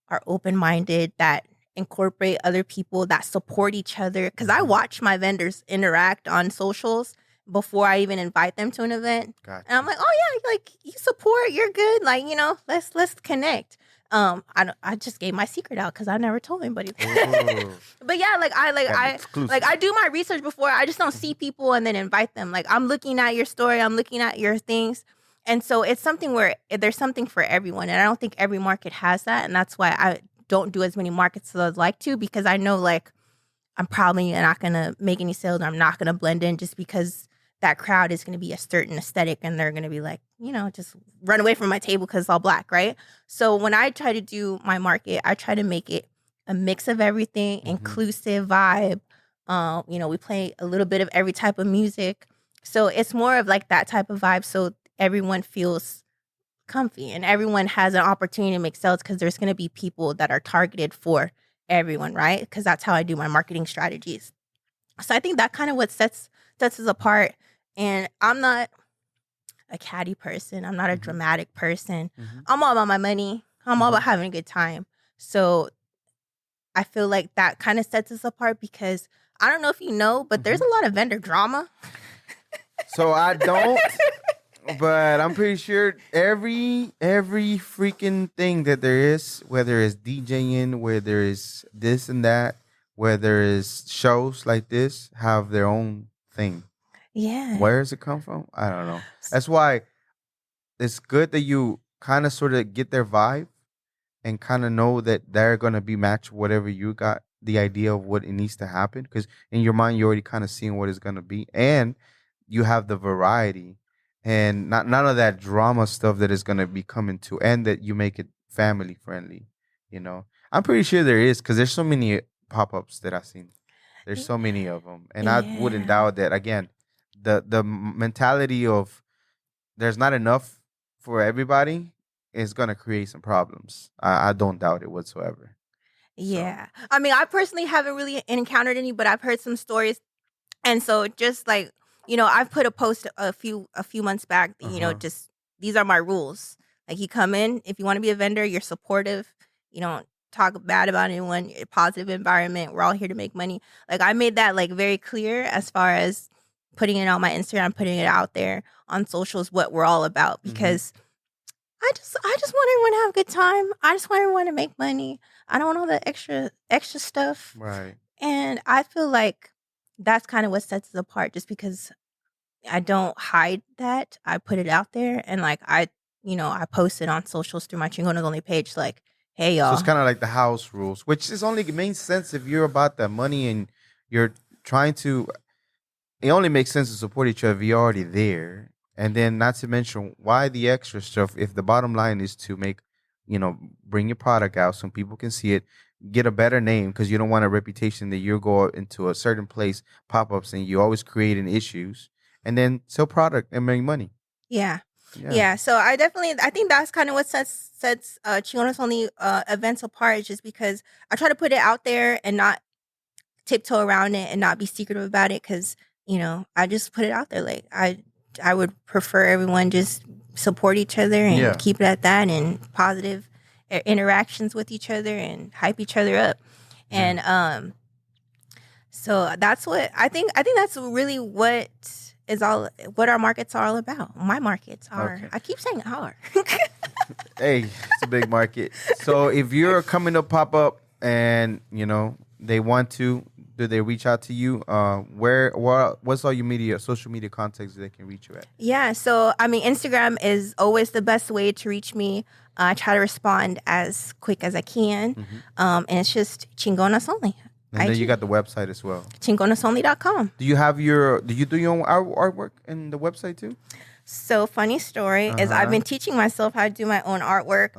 are open-minded, that incorporate other people, that support each other. Because I watch my vendors interact on socials before I even invite them to an event. Gotcha. And I'm like, oh yeah, like you support, you're good. Like, let's connect. I just gave my secret out because I never told anybody. But yeah, I do my research before. I just don't see people and then invite them. Like I'm looking at your story, I'm looking at your things. And so it's something where there's something for everyone. And I don't think every market has that. And that's why I don't do as many markets as I'd like to, because I know like I'm probably not going to make any sales, or I'm not going to blend in just because that crowd is going to be a certain aesthetic and they're going to be like, just run away from my table because it's all black, right? So when I try to do my market, I try to make it a mix of everything, inclusive vibe. We play a little bit of every type of music. So it's more of like that type of vibe. So everyone feels comfy and everyone has an opportunity to make sales because there's going to be people that are targeted for everyone, right? Because that's how I do my marketing strategies. So I think that kind of what sets us apart. And I'm not a catty person. I'm not a dramatic person. I'm all about my money. I'm all about having a good time. So I feel like that kind of sets us apart because I don't know if you know, but there's a lot of vendor drama. So I don't, but I'm pretty sure every freaking thing that there is, whether it's DJing, whether it's this and that, whether it's shows like this, have their own thing. Yeah. Where does it come from? I don't know. That's why it's good that you kind of sort of get their vibe and kind of know that they're going to be matched whatever you got the idea of what it needs to happen. Because in your mind, you're already kind of seeing what it's going to be. And you have the variety and none of that drama stuff that is going to be coming to, and that you make it family friendly. I'm pretty sure there is, because there's so many pop-ups that I've seen. There's so many of them. And I wouldn't doubt that, again, the mentality of there's not enough for everybody is going to create some problems. I don't doubt it whatsoever. Yeah. So. I mean, I personally haven't really encountered any, but I've heard some stories. And so just like, I've put a post a few months back, just these are my rules. Like, you come in, if you want to be a vendor, you're supportive. You don't talk bad about anyone, a positive environment. We're all here to make money. Like, I made that like very clear as far as putting it on my Instagram, putting it out there on socials, what we're all about, because I just want everyone to have a good time. I just want everyone to make money. I don't want all the extra stuff. Right. And I feel like that's kind of what sets us apart, just because I don't hide that. I put it out there, and like I post it on socials through my ChingonasOnly page, like, hey y'all. So it's kind of like the house rules, which is only makes sense if you're about that money and you're trying to. It only makes sense to support each other if you're already there. And then, not to mention, why the extra stuff if the bottom line is to make, bring your product out so people can see it, get a better name, because you don't want a reputation that you go into a certain place, pop-ups, and you always creating issues, and then sell product and make money. Yeah. So I think that's kind of what sets ChingonasOnly events apart, just because I try to put it out there and not tiptoe around it and not be secretive about it, because, I just put it out there. Like, I would prefer everyone just support each other and keep it at that, and positive interactions with each other and hype each other up. And so that's what I think that's really what our markets are all about. My markets are. Okay. I keep saying are. Hey, it's a big market. So if you're coming to pop up and they want to, do they reach out to you? What's all your social media contacts they can reach you at? Yeah, so I mean, Instagram is always the best way to reach me. I try to respond as quick as I can, and it's just ChingonasOnly. And then you got the website as well. ChingonasOnly.com. Do you do your own artwork in the website too? So, funny story is I've been teaching myself how to do my own artwork.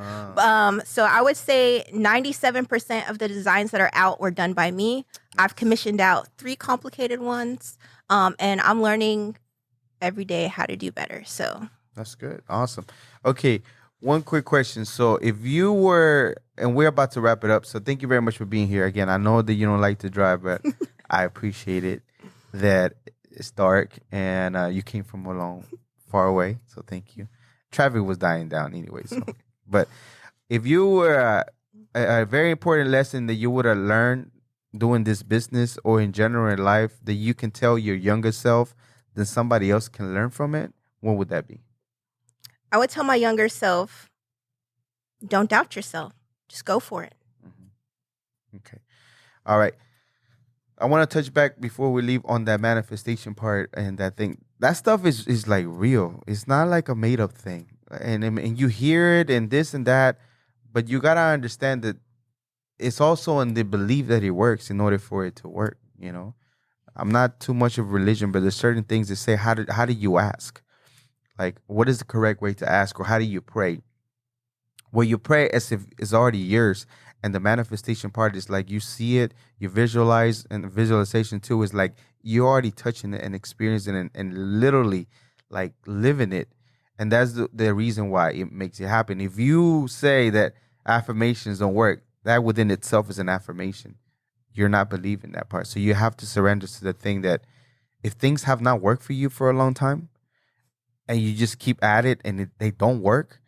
So I would say 97% of the designs that are out were done by me. I've commissioned out 3 complicated ones, and I'm learning every day how to do better. So that's good. Awesome. Okay, one quick question. So if you were, and we're about to wrap it up, so thank you very much for being here. Again, I know that you don't like to drive, but I appreciate it that it's dark and you came from far away, so thank you. Traffic was dying down anyway, so. But if you were a very important lesson that you would have learned doing this business or in general in life that you can tell your younger self that somebody else can learn from it, what would that be? I would tell my younger self, don't doubt yourself. Just go for it. Okay. All right. I want to touch back before we leave on that manifestation part and that thing. That stuff is like real. It's not like a made up thing. And you hear it and this and that, but you got to understand that it's also in the belief that it works in order for it to work, I'm not too much of religion, but there's certain things that say, how do you ask? Like, what is the correct way to ask, or how do you pray? Well, you pray as if it's already yours, And the manifestation part is like you see it, you visualize, and the visualization too is like you're already touching it and experiencing it and literally like living it. And that's the reason why it makes it happen. If you say that affirmations don't work, that within itself is an affirmation. You're not believing that part. So you have to surrender to the thing that if things have not worked for you for a long time and you just keep at it and they don't work,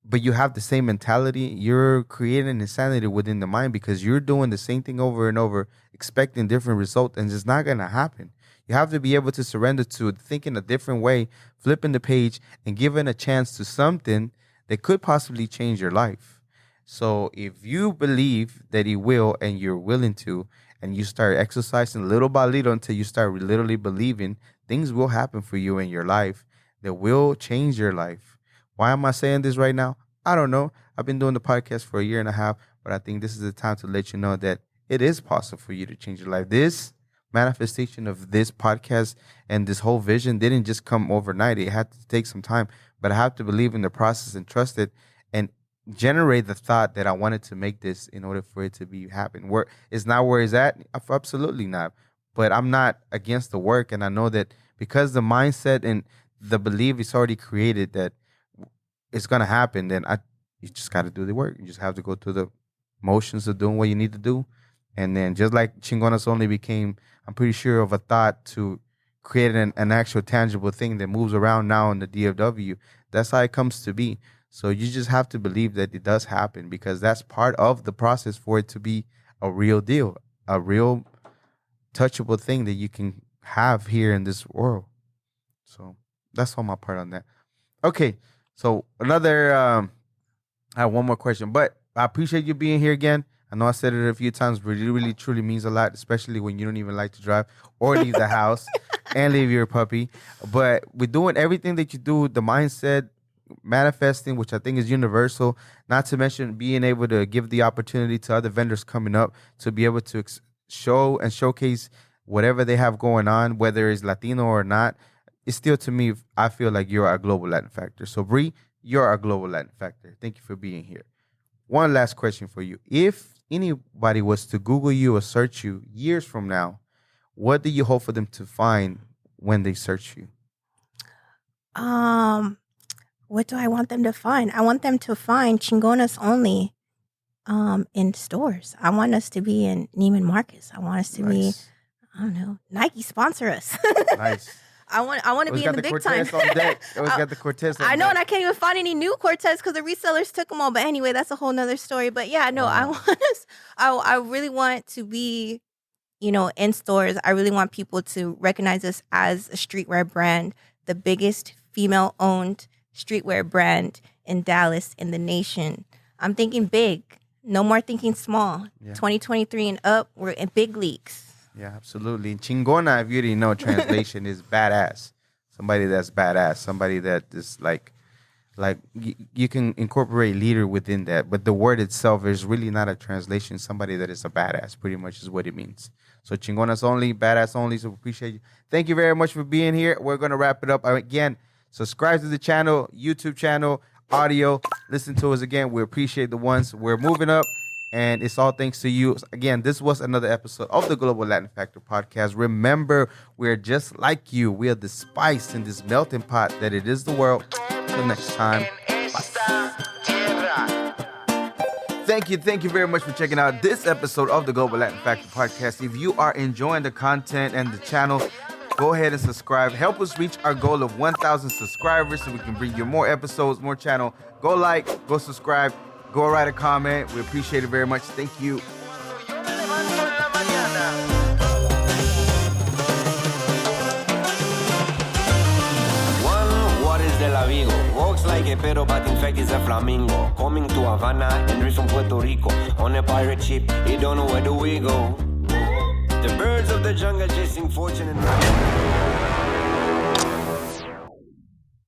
but you have the same mentality, you're creating insanity within the mind because you're doing the same thing over and over, expecting different results, and it's not going to happen. You have to be able to surrender to thinking a different way, flipping the page, and giving a chance to something that could possibly change your life. So if you believe that it will and you're willing to, and you start exercising little by little until you start literally believing, things will happen for you in your life that will change your life. Why am I saying this right now? I don't know. I've been doing the podcast for a year and a half, but I think this is the time to let you know that it is possible for you to change your life. This manifestation of this podcast and this whole vision didn't just come overnight. It had to take some time, but I have to believe in the process and trust it and generate the thought that I wanted to make this in order for it to be happen. Where it's not where it's at, absolutely not. But I'm not against the work, and I know that because the mindset and the belief is already created that it's gonna happen, then you just got to do the work. You just have to go through the motions of doing what you need to do, and then just like Chingonas Only became, I'm pretty sure, of a thought to create an actual tangible thing that moves around now in the DFW. That's how it comes to be. So you just have to believe that it does happen because that's part of the process for it to be a real deal, a real touchable thing that you can have here in this world. So that's all my part on that. Okay. So I have one more question, but I appreciate you being here again. I know I said it a few times, but it really, truly means a lot, especially when you don't even like to drive or leave the house and leave your puppy. But we're doing everything that you do, the mindset, manifesting, which I think is universal, not to mention being able to give the opportunity to other vendors coming up to be able to show and showcase whatever they have going on, whether it's Latino or not. It's still, to me, I feel like you're a global Latin factor. So, Bree, you're a global Latin factor. Thank you for being here. One last question for you. If anybody was to Google you or search you years from now, what do you hope for them to find when they search you? What do I want them to find? I want them to find Chingonas Only in stores. I want us to be in Neiman Marcus. I want us to be, I don't know, Nike sponsor us. Nice. I want to be in the big time. On deck. Always got the Cortez on I know, deck. and I can't even find any new Cortez because the resellers took them all. But anyway, that's a whole nother story. But yeah, no, Wow. I really want to be, in stores. I really want people to recognize us as a streetwear brand, the biggest female-owned streetwear brand in Dallas, in the nation. I'm thinking big. No more thinking small. Yeah. 2023 and up, we're in big leagues. Yeah, absolutely. Chingona, if you didn't know, translation is badass. Somebody that's badass. Somebody that is like you can incorporate leader within that. But the word itself is really not a translation. Somebody that is a badass, pretty much is what it means. So Chingonas Only, badass only. So we appreciate you. Thank you very much for being here. We're going to wrap it up. Again, subscribe to the channel, YouTube channel, audio. Listen to us again. We appreciate the ones. We're moving up. And it's all thanks to you. Again, this was another episode of the Global Latin Factor Podcast. Remember, we're just like you. We are the spice in this melting pot that it is the world. Until next time. Bye. Thank you very much for checking out this episode of the Global Latin Factor Podcast. If you are enjoying the content and the channel, go ahead and subscribe. Help us reach our goal of 1,000 subscribers so we can bring you more episodes, more channel. Go like, go subscribe. Go write a comment. We appreciate it very much. Thank you. What is de la Vigo? Walks like a pero but in fact is a flamingo. Coming to Havana and from Puerto Rico. On a pirate ship, you don't know where do we go. The birds of the jungle chasing fortune and